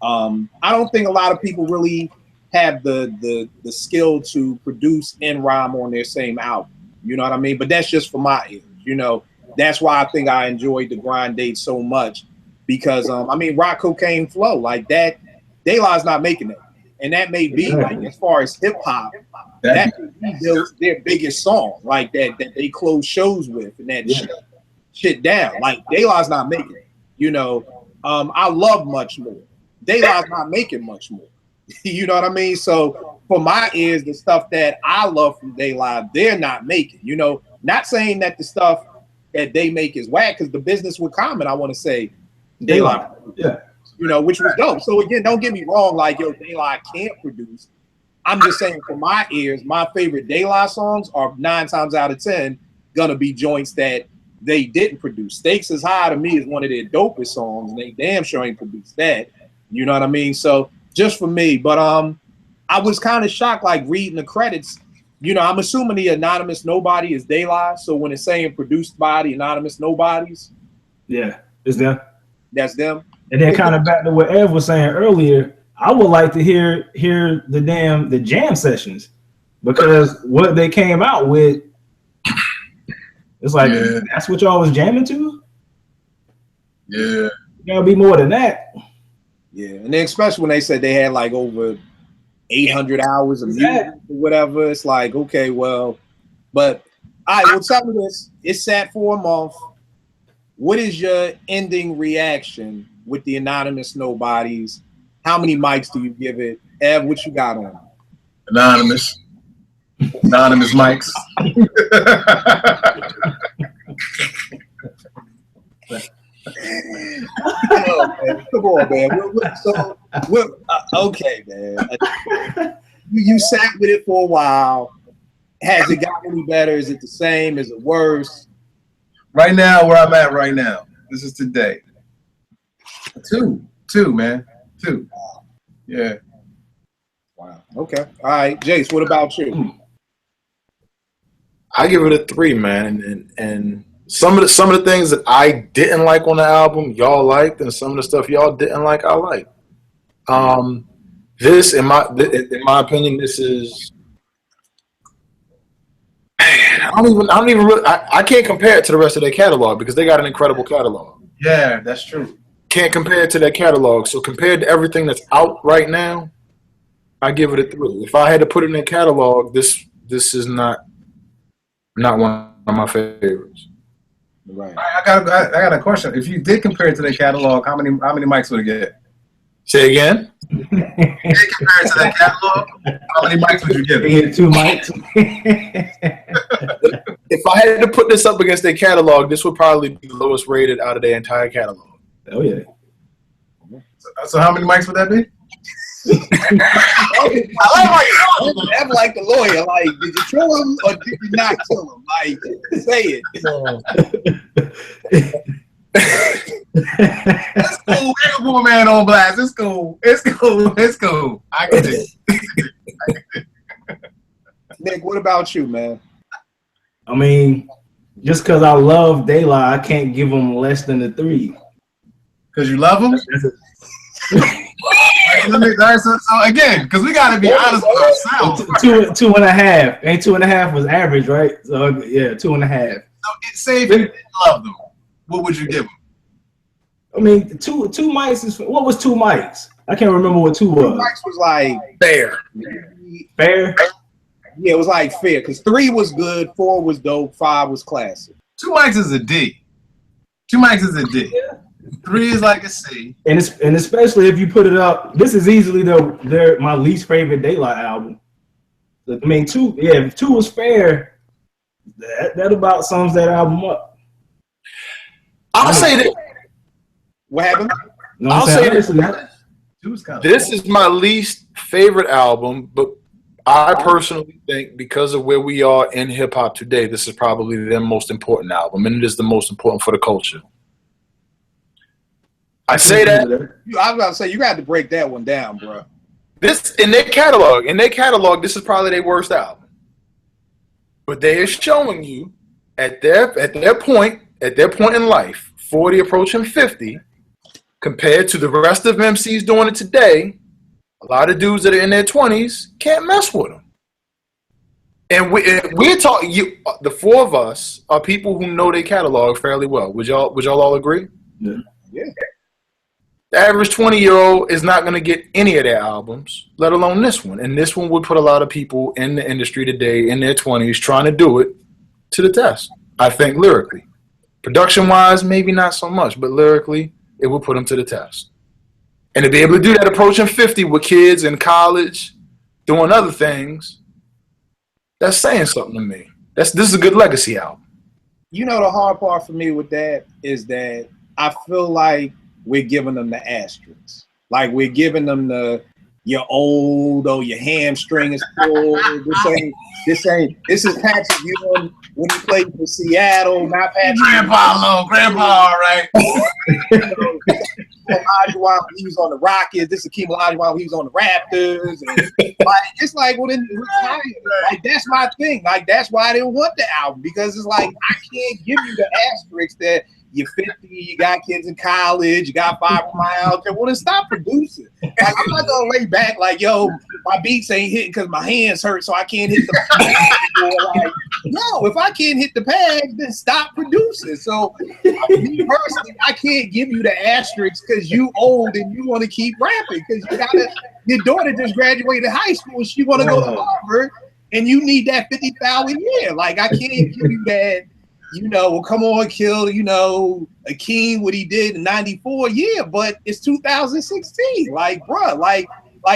I don't think a lot of people really have the skill to produce and rhyme on their same album. You know what I mean? But that's just for my ears. That's why I think I enjoyed the Grind Date so much because Rock Cocaine Flow, like that, De La's not making it. And that may be like as far as hip hop, that may be their biggest song, like that they close shows with and that shit down. Like De La's not making it. I love Much More. De La's not making much more. You know what I mean? So for my ears, the stuff that I love from De La, they're not making. Not saying that the stuff that they make is whack, because the business with Common, I want to say, De La, which was dope. So again, don't get me wrong, like De La can't produce. I'm just saying for my ears, my favorite De La songs are 9 times out of 10 gonna be joints that they didn't produce. Stakes is High to me is one of their dopest songs, and they damn sure ain't produced that. You know what I mean? So just for me, but I was kind of shocked, like reading the credits. I'm assuming the Anonymous Nobody is De La. So when it's saying produced by the Anonymous Nobodies, it's them. That's them. And then kind of back to what Ev was saying earlier, I would like to hear the jam sessions, because what they came out with, it's like that's what y'all was jamming to. Yeah, gotta be more than that. Yeah, and then especially when they said they had like over 800 hours of music or whatever, it's like, okay, well, but all right, well, tell me this. It sat for a month. What is your ending reaction with the Anonymous Nobodies? How many mics do you give it? Ev, what you got on? Anonymous mics. Come on, man. Okay, man. You sat with it for a while. Has it gotten any better? Is it the same? Is it worse? Right now, where I'm at right now, this is today. Two, man. 2. Yeah. Wow. Okay. All right, Jace. What about you? I give it a 3, man. And some of the things that I didn't like on the album, y'all liked, and some of the stuff y'all didn't like, I liked. This, in my opinion, this is. I don't even really. I can't compare it to the rest of their catalog because they got an incredible catalog. Yeah, that's true. Can't compare it to their catalog. So compared to everything that's out right now, I give it a 3. If I had to put it in their catalog, this is not one of my favorites. Right. I got a question. If you did compare it to their catalog, how many mics would it get? Say again. If you did compare it to their catalog, how many mics would you give They it? hit 2 mics. If I had to put this up against their catalog, this would probably be the lowest rated out of their entire catalog. Oh yeah. So how many mics would that be? I'm like the lawyer. Like, did you kill him or did you not kill him? Like, say it. It's cool. We can put a man on blast. It's cool. I get it. Nick, what about you, man? I mean, just because I love De La, I can't give them less than a 3. Because you love him? So again, because we got to be honest with ourselves. 2.5. And 2.5 was average, right? So yeah, 2.5. So say if you didn't love them, what would you give them? I mean, two mics is what was 2 mics? I can't remember what 2 was. Mike's was like Fair. Fair. Yeah, it was like fair because 3 was good, 4 was dope, 5 was classic. 2 mics is a D. 2 mics is a D. 3 is like a C. And especially if you put it up, this is easily my least favorite De La album. I mean, 2. Yeah, if 2 was fair, that about sums that album up. I'll say that. What happened? You know I'll what I'm say saying? that. 2 is kind of This is my least favorite album, but I personally think because of where we are in hip hop today, this is probably their most important album, and it is the most important for the culture. I say that I was about to say you got to break that one down, bro. this in their catalog, this is probably their worst album. But they are showing you at their point in life, 40 approaching 50, compared to the rest of MCs doing it today, a lot of dudes that are in their 20s can't mess with them. And we're talking. The 4 of us are people who know their catalog fairly well. Would y'all all agree? Yeah. Yeah. The average 20-year-old is not going to get any of their albums, let alone this one. And this one would put a lot of people in the industry today in their 20s trying to do it to the test. I think lyrically. Production-wise, maybe not so much, but lyrically, it would put them to the test. And to be able to do that approaching 50 with kids in college, doing other things, that's saying something to me. This is a good legacy album. You know the hard part for me with that is that I feel like we're giving them the asterisks. Like we're giving them you're old or your hamstring is full. This is Patrick Ewing when he played for Seattle, not Patrick. Grandpa, all right. Olajuwon when he was on the Rockets. This is Akeem Olajuwon when he was on the Raptors. And it's like, well, then retire. Like that's my thing. Like that's why I didn't want the album because it's like I can't give you the asterisks that you're 50, you got kids in college, you got fibromyalgia. Well, then stop producing. Like I'm not gonna lay back like, yo, my beats ain't hitting because my hands hurt, so I can't hit the pad. Like, no, if I can't hit the pad, then stop producing. So me personally, I can't give you the asterisks because you old and you want to keep rapping because your daughter just graduated high school and she want to go to Harvard and you need that 50,000 a year. Like I can't give you that. Well, come on, kill, Akeem, what he did in 94, yeah, but it's 2016. Like, bruh, like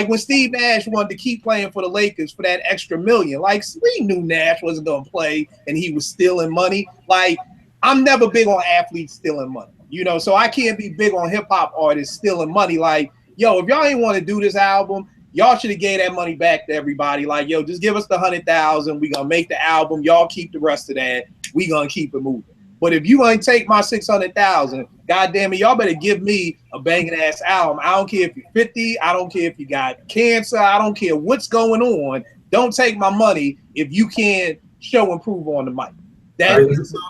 when Steve Nash wanted to keep playing for the Lakers for that extra $1 million, like, we knew Nash wasn't going to play and he was stealing money. Like, I'm never big on athletes stealing money, so I can't be big on hip-hop artists stealing money. Like, yo, if y'all ain't want to do this album, y'all should have gave that money back to everybody. Like, yo, just give us the 100,000. We gonna make the album. Y'all keep the rest of that. We gonna keep it moving. But if you ain't take my 600,000, goddamn it, y'all better give me a banging ass album. I don't care if you're 50. I don't care if you got cancer. I don't care what's going on. Don't take my money if you can't show and prove on the mic.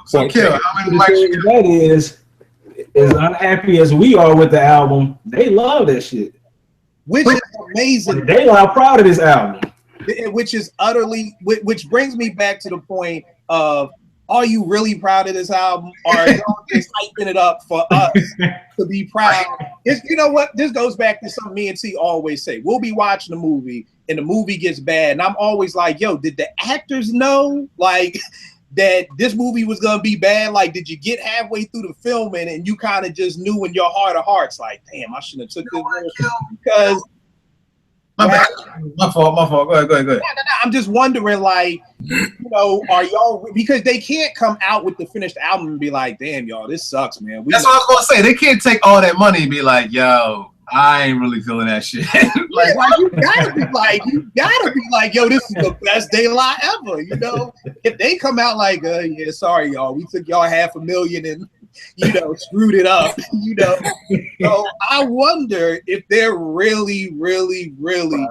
So Kill, how many mics? That is, as unhappy as we are with the album, they love that shit. Which is amazing. They are proud of this album. Which is which brings me back to the point of, are you really proud of this album? Or are y'all just hyping it up for us to be proud? You know what? This goes back to something me and T always say. We'll be watching a movie and the movie gets bad. And I'm always like, yo, did the actors know? Like, that this movie was gonna be bad? Like, did you get halfway through the filming and you kind of just knew in your heart of hearts, like, damn, I shouldn't have took this role? Because my fault. Go ahead. I'm just wondering, like, you know, are y'all, because they can't come out with the finished album and be like, damn, y'all, this sucks, man. That's what I was gonna say. They can't take all that money and be like, yo, I ain't really feeling that shit. Like, you gotta be like, yo, this is the best De La ever. You know, if they come out like, yeah, sorry, y'all, we took y'all $500,000 and, you know, screwed it up. You know, so I wonder if they're really, really, really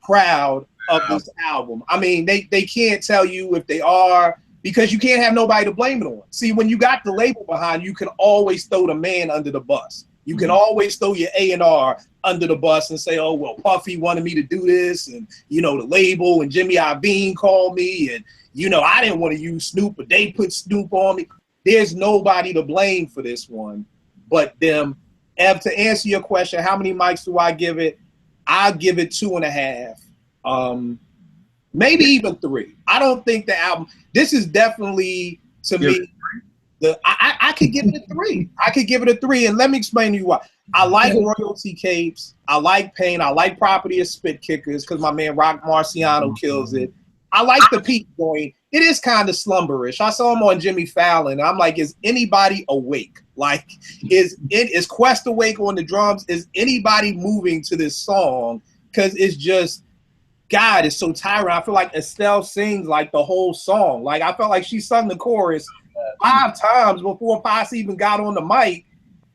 proud of this album. I mean, they can't tell you if they are, because you can't have nobody to blame it on. See, when you got the label behind you, can always throw the man under the bus. You can always throw your A&R under the bus and say, oh, well, Puffy wanted me to do this, and, you know, the label, and Jimmy Iovine called me, and, you know, I didn't want to use Snoop, but they put Snoop on me. There's nobody to blame for this one but them. Ev, to answer your question, how many mics do I give it? I'll give it 2.5. Maybe even 3. I don't think the album, this is definitely, to me, I could give it a 3. I could give it a 3, and let me explain to you why. I like Royalty Capes. I like Pain. I like Property of Spit Kickers because my man Rock Marciano kills it. I like the Peak Joint. It is kind of slumberish. I saw him on Jimmy Fallon. I'm like, is anybody awake? Like, is Quest awake on the drums? Is anybody moving to this song? Because it's just, God, it's so tiring. I feel like Estelle sings like the whole song. Like, I felt like she sung the chorus 5 times before Posse even got on the mic,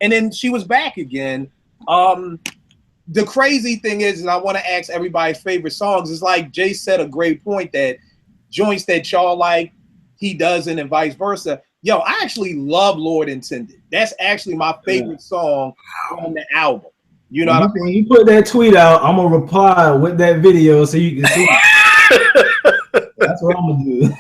and then she was back again. The crazy thing is, and I want to ask everybody's favorite songs, is like Jay said a great point, that joints that y'all like, he doesn't, and vice versa. Yo, I actually love Lord Intended. That's actually my favorite song on the album. You know, when you put that tweet out, I'm gonna reply with that video so you can see. That's what I'm gonna do.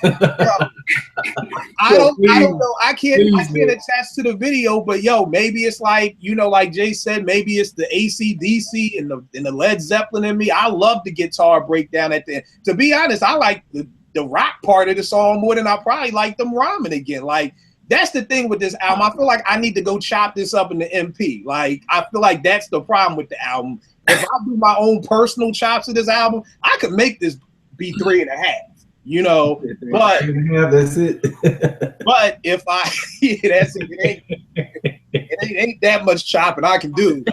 I don't know. I can't attest to the video, but yo, maybe it's like, you know, like Jay said, maybe it's the AC/DC and the Led Zeppelin in me. I love the guitar breakdown at the end. To be honest, I like the rock part of the song more than I probably like them rhyming again. Like, that's the thing with this album. I feel like I need to go chop this up in the MP. Like, I feel like that's the problem with the album. If I do my own personal chops of this album, I could make this be 3.5. You know, but that's it. But if I, that's it. It ain't that much chopping I can do.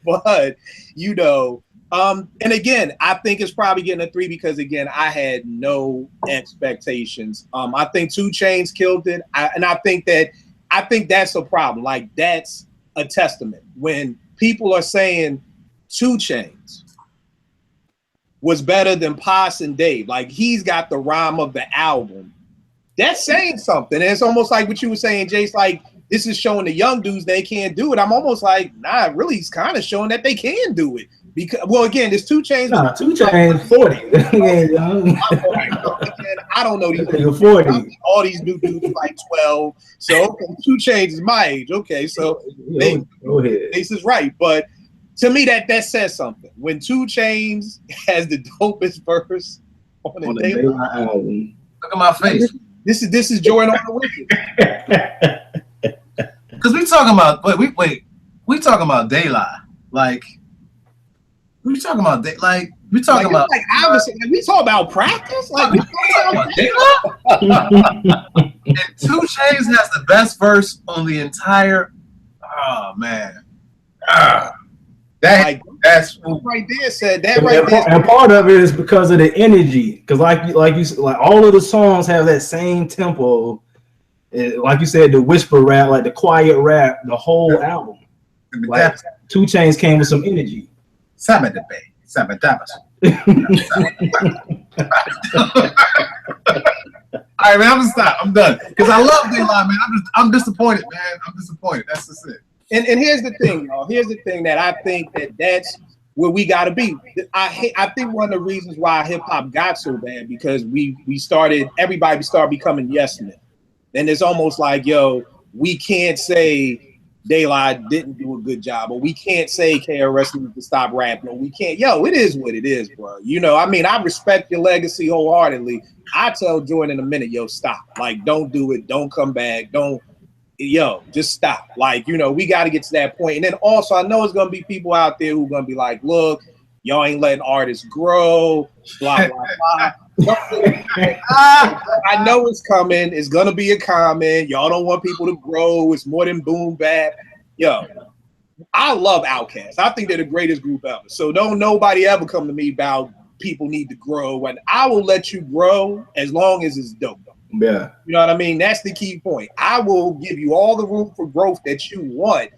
But you know, and again, I think it's probably getting a 3 because again, I had no expectations. I think 2 Chainz killed it, and I think that's a problem. Like, that's a testament when people are saying 2 Chainz was better than Pos and Dave. Like, he's got the rhyme of the album. That's saying something. And it's almost like what you were saying, Jace, like, this is showing the young dudes they can't do it. I'm almost like, nah, really, it's kind of showing that they can do it. Because, well, again, there's 2 Chainz. Nah, 2 Chainz 40. I don't know these dudes. 40. All these new dudes are like 12. So, okay, 2 Chainz is my age. Okay, so go ahead. Ace is right. But to me, that says something. When 2 Chainz has the dopest verse on the De La album. Look at my face. This is Jordan on the Wicked. Because we talking about we talking about De La. Like, we talking about we talking about obviously, we talk about practice. Like, we talking about De La. And 2 Chainz has the best verse on the entire. Oh man. That's right there. Said that right there. And part of it is because of the energy. Because like you said, like all of the songs have that same tempo. Like you said, the whisper rap, like the quiet rap, the whole album. Like 2 Chainz came with some energy. All right, man, I'm gonna stop. I'm done. Because I love De La, man. I'm disappointed, man. I'm disappointed. That's just it. And here's the thing, y'all. Here's the thing that I think that's where we got to be. I think one of the reasons why hip hop got so bad because everybody started becoming yes men. And it's almost like, yo, we can't say Daylight didn't do a good job, or we can't say KRS needs to stop rapping, or we can't. Yo, it is what it is, bro. You know, I mean, I respect your legacy wholeheartedly. I tell Jordan in a minute, yo, stop. Like, don't do it. Don't come back. Don't. Yo, just stop. Like, you know, we got to get to that point. And then also, I know it's going to be people out there who are going to be like, look, y'all ain't letting artists grow, blah, blah, blah. I know it's coming. It's going to be a comment. Y'all don't want people to grow. It's more than boom bap. Yo, I love Outkast. I think they're the greatest group ever. So don't nobody ever come to me about people need to grow. And I will let you grow as long as it's dope. Yeah. You know what I mean? That's the key point. I will give you all the room for growth that you want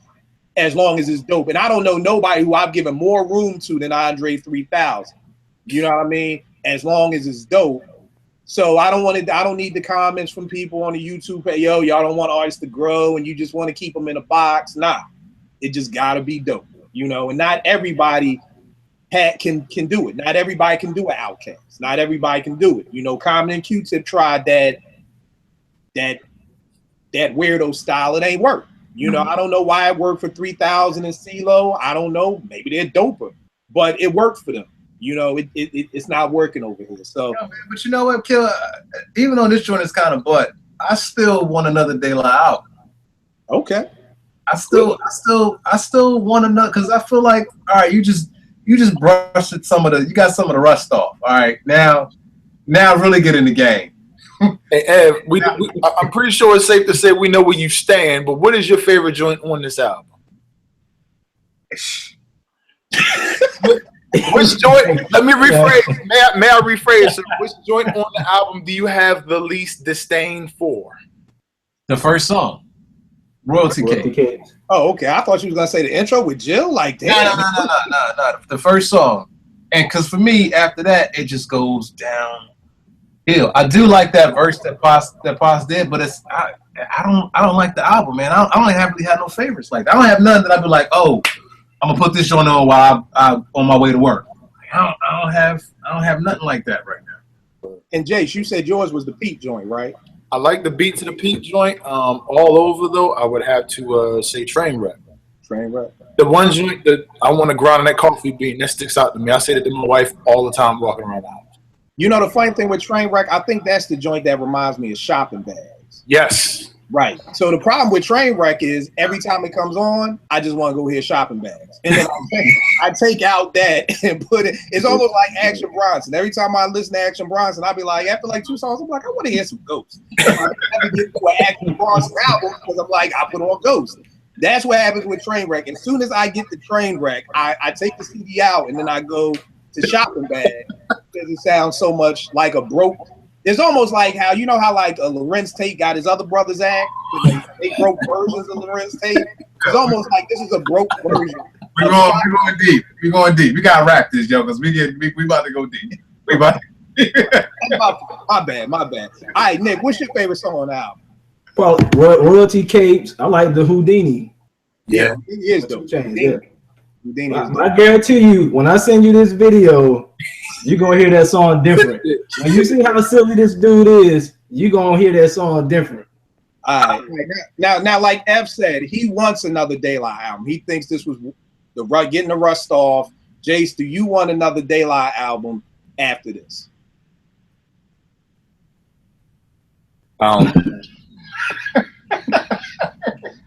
as long as it's dope. And I don't know nobody who I've given more room to than Andre 3000. You know what I mean? As long as it's dope. So I don't need the comments from people on the YouTube page, yo, y'all don't want artists to grow and you just want to keep them in a box. Nah, it just gotta be dope. You know, and not everybody can do it. Not everybody can do an Outkast. Not everybody can do it. You know, Common and Q-Tip tried that weirdo style. It ain't work. You know, I don't know why it worked for 3000 and CeeLo. I don't know. Maybe they're doper, but it worked for them. You know, it's not working over here. So, yeah, man, but you know what, Killer? Even though this joint is kind of butt, I still want another Daylight out. Okay. I still want another, because I feel like, all right, you just brushed you got some of the rust off. All right, now really get in the game. Hey, Ev, I'm pretty sure it's safe to say we know where you stand, but what is your favorite joint on this album? Which joint? Let me rephrase. May I rephrase? So which joint on the album do you have the least disdain for? The first song, Royalty Cake. Oh, okay. I thought you was gonna say the intro with Jill. Like, damn. No. The first song, and because for me, after that, it just goes downhill. I do like that verse that Paz did, but I don't like the album, man. I don't really have no favorites. Like, I don't have none that I'd be like, oh, I'm gonna put this joint on while I'm on my way to work. I don't have nothing like that right now. And Jace, you said yours was the Pete joint, right? I like the beat to the Pete joint. All over though, I would have to say Trainwreck. Trainwreck. The one joint that I want to grind on that coffee bean that sticks out to me. I say that to my wife all the time walking around the house. You know the funny thing with Trainwreck, I think that's the joint that reminds me of Shopping Bags. Yes. Right. So the problem with Trainwreck is every time it comes on, I just want to go hear Shopping Bags. And then I take out that and put it. It's almost like Action Bronson. Every time I listen to Action Bronson, I'll be like, after like 2 songs, I'm like, I want to hear some Ghost. I never get to an Action Bronson album because I'm like, I put on Ghost. That's what happens with Trainwreck. As soon as I get the Trainwreck, I take the CD out and then I go to Shopping Bag because it sounds so much like a broke. It's almost like how, you know how like a Lorenz Tate got his other brothers act? They broke versions of Lorenz Tate. It's almost like this is a broke version. We're going deep. We're going deep. We gotta wrap this, yo, because we about to go deep. My bad. All right, Nick, what's your favorite song on the album? Well, Royalty Capes. I like the Houdini. Yeah. He is dope. Houdini is dope. I guarantee you, when I send you this video, you're gonna hear that song different. When you see how silly this dude is, you're gonna hear that song different. All right. Now, like F said, he wants another Daylight album. He thinks this was getting the rust off. Jace, do you want another Daylight album after this? I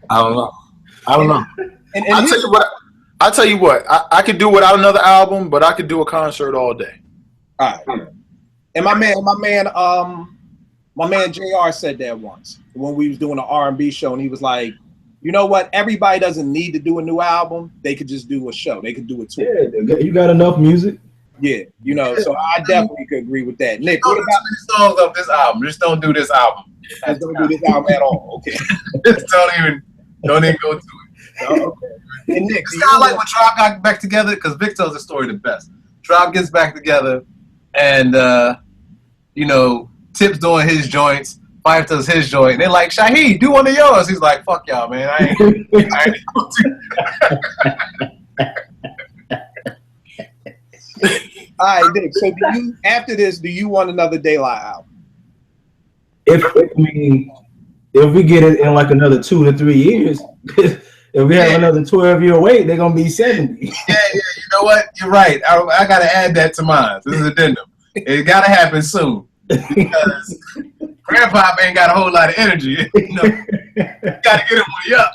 don't know. And I'll tell you what. I could do without another album, but I could do a concert all day. All right. And my man JR said that once when we was doing an R&B show, and he was like, you know what? Everybody doesn't need to do a new album. They could just do a show. They could do a tour. Yeah, you got enough music. Yeah, you know, so I definitely could agree with that. Nick, what about the songs of this album? Just don't do this album. Just don't do this album at all. Okay. Just don't even go to it. Okay. And Nick, it's kind of like when Tribe got back together, because Vic tells the story the best. Tribe gets back together, and you know, Tip's doing his joints, Fife does his joint, and they're like, Shaheed, do one of yours. He's like, fuck y'all, man. I ain't All right, Nick. So after this, do you want another Daylight album? If we get it in like another 2 to 3 years, If we have another 12-year wait, they're gonna be 70. Yeah, you know what? You're right. I gotta add that to mine. This is addendum. It gotta happen soon because Grandpa ain't got a whole lot of energy. You know, gotta get him when he up.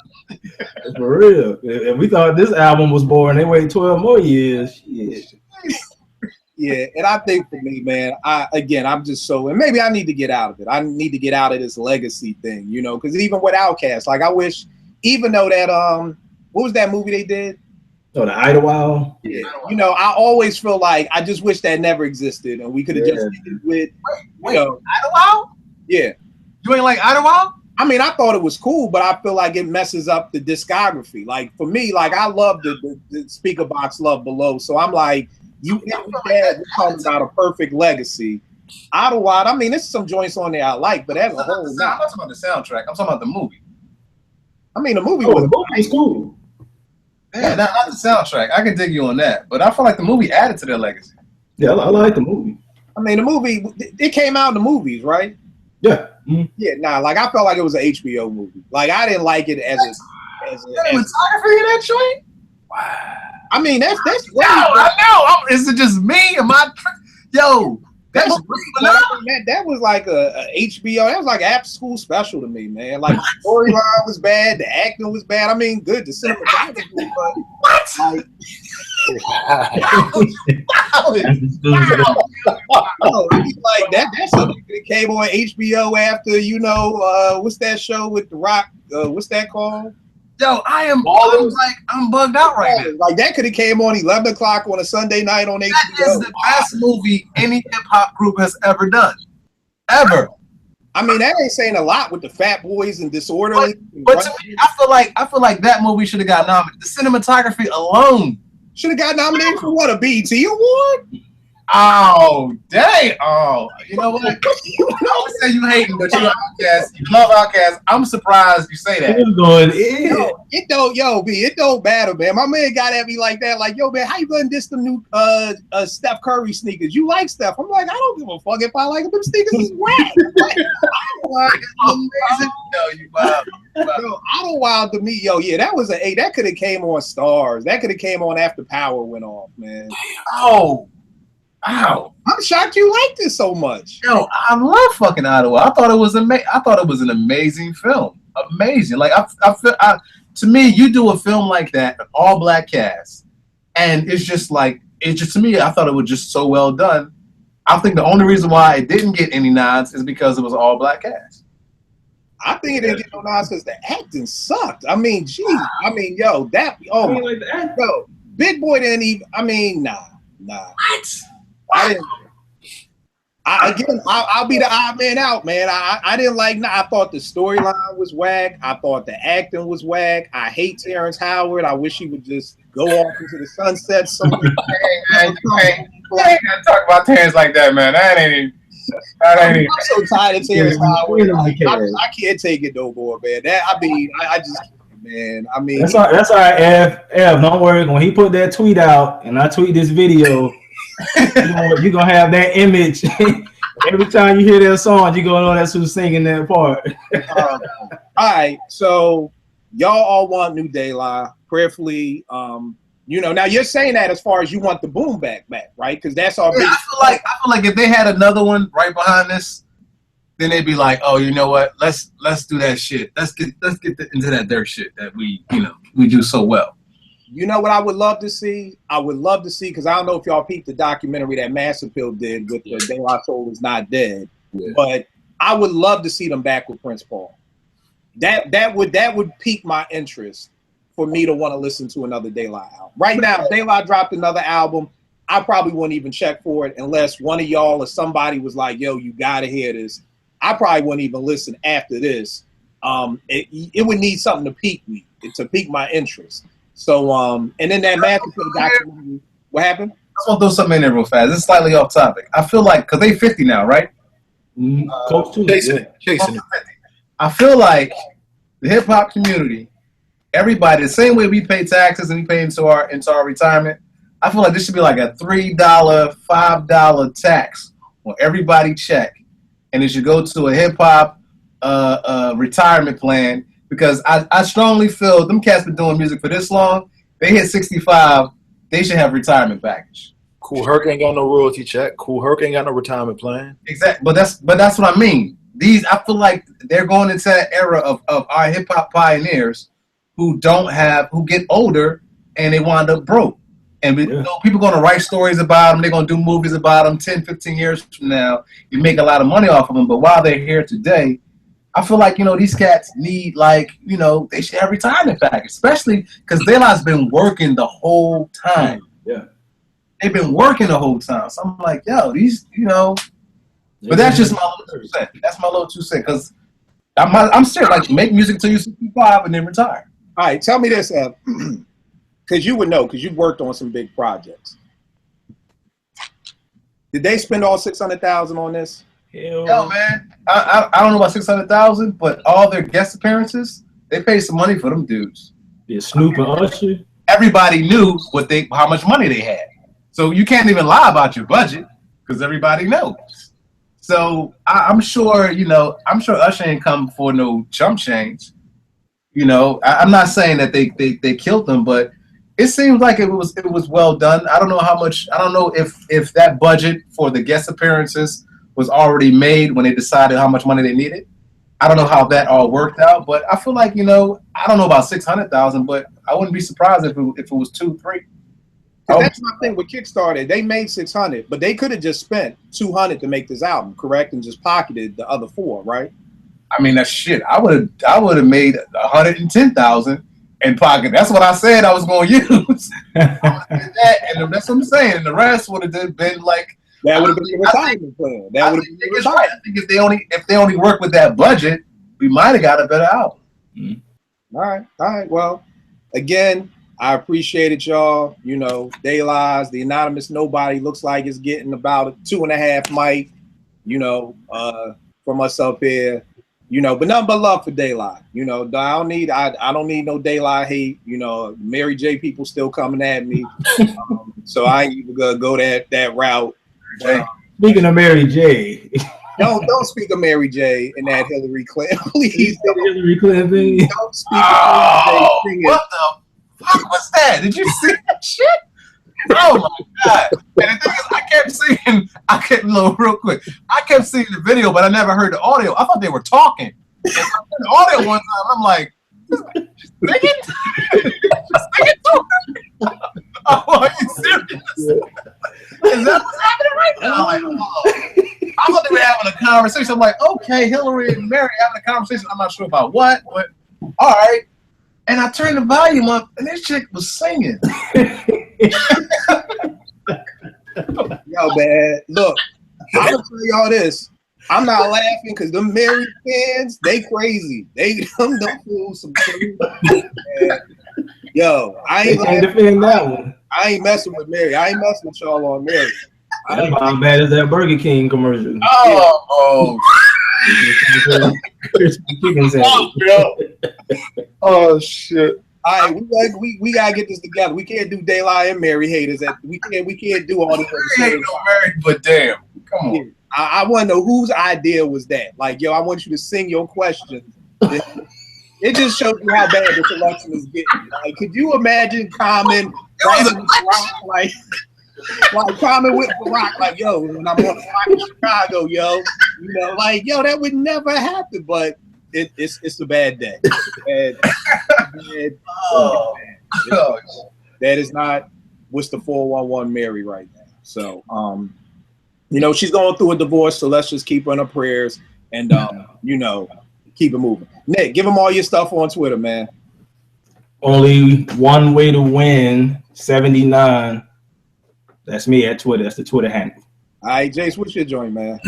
For real. If we thought this album was boring, they wait 12 more years. Shit. Yeah, and I think for me, man, I'm just so, and maybe I need to get out of it. I need to get out of this legacy thing, you know, because even with Outkast, like I wish, even though that what was that movie they did? Oh, the Idlewild. Yeah, you know, I always feel like I just wish that never existed, and we could have just ended with, Wait, you know, Idlewild? Yeah. You ain't like Idlewild? I mean, I thought it was cool, but I feel like it messes up the discography. Like for me, like I love the Speaker Box Love Below, so I'm like, you we're talking about a perfect legacy. Idlewild, I mean, there's some joints on there I like, but as a whole, I'm not talking about the soundtrack. I'm talking about the movie. I mean, the movie The movie was cool. Yeah, not the soundtrack. I can dig you on that, but I feel like the movie added to their legacy. Yeah, I like the movie. I mean, the movie, it came out in the movies, right? Yeah. Mm-hmm. Yeah, like I felt like it was an HBO movie. Like I didn't like it as cinematography in that joint. Wow. I mean, that's no, I know. Is it just me? Am I? Yo, that's that was like a HBO. That was like an after school special to me, man. Like the storyline was bad, the acting was bad. I mean, good. The cinematography, but what? Like, like that's something that came on HBO after, you know, what's that show with The Rock? What's that called? Yo, I'm bugged out right now. Like that could have came on 11 o'clock on a Sunday night on HBO. That is the best movie any hip hop group has ever done, ever. I mean, that ain't saying a lot with the Fat Boys and Disorderly. But to me, I feel like that movie should have got nominated. The cinematography alone should have got nominated for what, a BET award? Oh, dang. Oh, you know what? I would say you hating, but you love Outkast. You love Outkast. I'm surprised you say that. It don't matter, man. My man got at me like that. Like, yo, man, how you gonna diss the new Steph Curry sneakers? You like Steph. I'm like, I don't give a fuck if I like them. Them sneakers is whack. Idlewild to me, that was an 8. That could have came on Stars. That could have came on after Power went off, man. Oh. Wow. I'm shocked you liked it so much. Yo, I love fucking Idlewild. I thought it was I thought it was an amazing film. Amazing. Like to me, you do a film like that, an all black cast, and it's just to me, I thought it was just so well done. I think the only reason why it didn't get any nods is because it was all black cast. I think it didn't get no nods because the acting sucked. I mean, geez. I mean, yo, Big Boy didn't even. I mean, nah. What? I'll be the odd man out, man. I didn't like. I thought the storyline was whack. I thought the acting was whack. I hate Terrence Howard. I wish he would just go off into the sunset somewhere. Hey, you ain't gotta talk about Terrence like that, man. That ain't. I'm so tired of Terrence Howard. I can't take it no more, man. I just. Man, I mean, that's all right, F. Don't worry. When he put that tweet out and I tweet this video, you're gonna have that image. Every time you hear that song, you're gonna know that's who's singing that part. All right, so y'all all want New De La, prayerfully. Now you're saying that as far as you want the boom back, right? Because that's all. Yeah, I feel like if they had another one right behind this, then they'd be like, oh, you know what? Let's do that shit. Let's get into that dirt shit that we do so well. You know what I would love to see? I would love to see, because I don't know if y'all peeped the documentary that Mass Appeal did with the De La Soul Is Not Dead, but I would love to see them back with Prince Paul. That would pique my interest for me to want to listen to another De La album. Right now, if De La dropped another album, I probably wouldn't even check for it unless one of y'all or somebody was like, yo, you gotta hear this. I probably wouldn't even listen after this. It would need something to pique me, to pique my interest. So, and then that Mass Appeal documentary, what happened? I just want to throw something in there real fast. This is slightly off topic. I feel like, because they 50 now, right? Close to Chasing it. I feel like the hip hop community, everybody, the same way we pay taxes and we pay into our retirement, I feel like this should be like a $3, $5 tax on everybody check. And it should go to a hip hop retirement plan because I strongly feel them cats been doing music for this long. They hit 65, they should have retirement package. Kool Herc ain't got no royalty check. Kool Herc ain't got no retirement plan. Exactly, but that's what I mean. I feel like they're going into that era of our hip hop pioneers who get older and they wind up broke. And people are going to write stories about them. They're going to do movies about them 10, 15 years from now. You make a lot of money off of them. But while they're here today, I feel like, these cats need, they should have retirement package, especially because De La's been working the whole time. Yeah. They've been working the whole time. So I'm like, yo, these, but that's just my little 2 cents. That's my little 2 cents. Because I'm serious. Like, make music until you're 65 and then retire. All right, tell me this, because you would know, because you've worked on some big projects. Did they spend all $600,000 on this? Hell Yo, man, I don't know about 600,000, but all their guest appearances, they paid some money for them dudes. Yeah, Snoop and Usher. Everybody knew how much money they had, so you can't even lie about your budget because everybody knows. So I'm sure, I'm sure Usher ain't come for no chump change. I'm not saying that they killed them, but it seems like it was well done. I don't know how much. I don't know if that budget for the guest appearances was already made when they decided how much money they needed. I don't know how that all worked out, but I feel like I don't know about 600,000, but I wouldn't be surprised if it was 2, 3. That's my thing with Kickstarter. They made 600, but they could have just spent 200 to make this album, correct, and just pocketed the other 4, right? I mean, that's shit. I would have made 110,000 in pocket. That's what I said I was going to use. And that's what I'm saying. And the rest would have been like. That would have been the retirement plan. That would have been the right. I think if they only work with that budget, we might have got a better album. All right. Well, again, I appreciated y'all. De La's, the Anonymous Nobody looks like it's getting about a 2.5 mic. From us up here. But nothing but love for De La. I don't need no De La hate. Mary J people still coming at me. So I ain't even gonna go that route. Speaking of Mary J. Don't speak of Mary J and that Hillary Clinton, please. Hillary Clinton thing. Don't speak of Mary J. What the fuck was that? Did you see that shit? Oh my god! And the thing is, I kept seeing the video, but I never heard the audio. I thought they were talking. And I heard the audio one time, I'm like, singing to her? Oh, are you serious? Is that what's happening right now? Like, I thought they were having a conversation. I'm like, okay, Hillary and Mary having a conversation. I'm not sure about what, but all right. And I turned the volume up, and this chick was singing. Yo, man, look, I'm gonna tell y'all this. I'm not laughing because them Mary fans, they crazy. They them fools some crazy. Yo, I ain't defend that one. I ain't messing with Mary. I ain't messing with y'all on Mary. That's about as bad as that Burger King commercial. Oh. Oh shit. All right, we gotta get this together. We can't do De La and Mary haters. We can't do all this. Mary, but damn, come on. I want to know whose idea was that. Like, yo, I want you to sing your questions. It just shows you how bad this election is getting. Like, could you imagine Common like Common with Barack, like, yo, when I'm on the flight in Chicago, yo, like, yo, that would never happen. But it's a bad day. That is not what's the 411 Mary right now. So, she's going through a divorce, so let's just keep her in our prayers and, keep it moving. Nick, give them all your stuff on Twitter, man. Only one way to win, 79. That's me at Twitter. That's the Twitter handle. All right, Jace, what's your joint, man?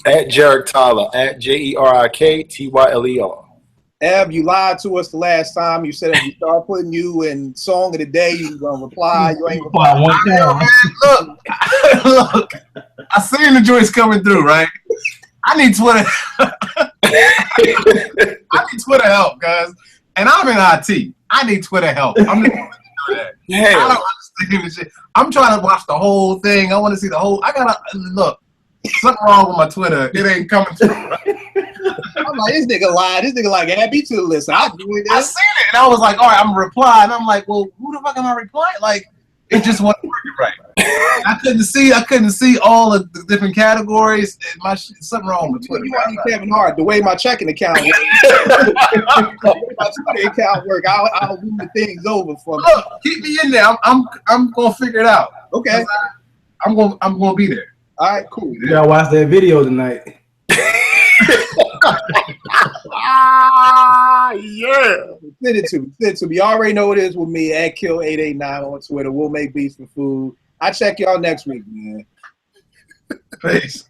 At Jerick Tyler, at JerikTyler. Eb, you lied to us the last time. You said if we start putting you in song of the day, you gonna reply. You ain't reply one time. Look, I seen the joints coming through, right? I need Twitter. I need Twitter help, guys. And I'm in IT. I need Twitter help. I'm not gonna do that. I don't understand this shit. I'm trying to watch the whole thing. I want to see the whole. I gotta look. Something wrong with my Twitter. It ain't coming through. Right? I'm like, this nigga lied. This nigga like, add me to the list. I do it. I seen it, and I was like, all right, I'm gonna reply, and I'm like, well, who the fuck am I replying? Like, it just wasn't working right. I couldn't see all of the different categories. Something wrong with Twitter. You want me, Kevin Hart, the way my checking account works, the way my Twitter account work, I'll move things over for me. Look, keep me in there. I'm gonna figure it out. Okay. I'm gonna be there. All right, cool. You gotta watch that video tonight. Yeah. Send it to me. Send it to me. You already know what it is with me at Kill889 on Twitter. We'll make beats for food. I check y'all next week, man. Peace.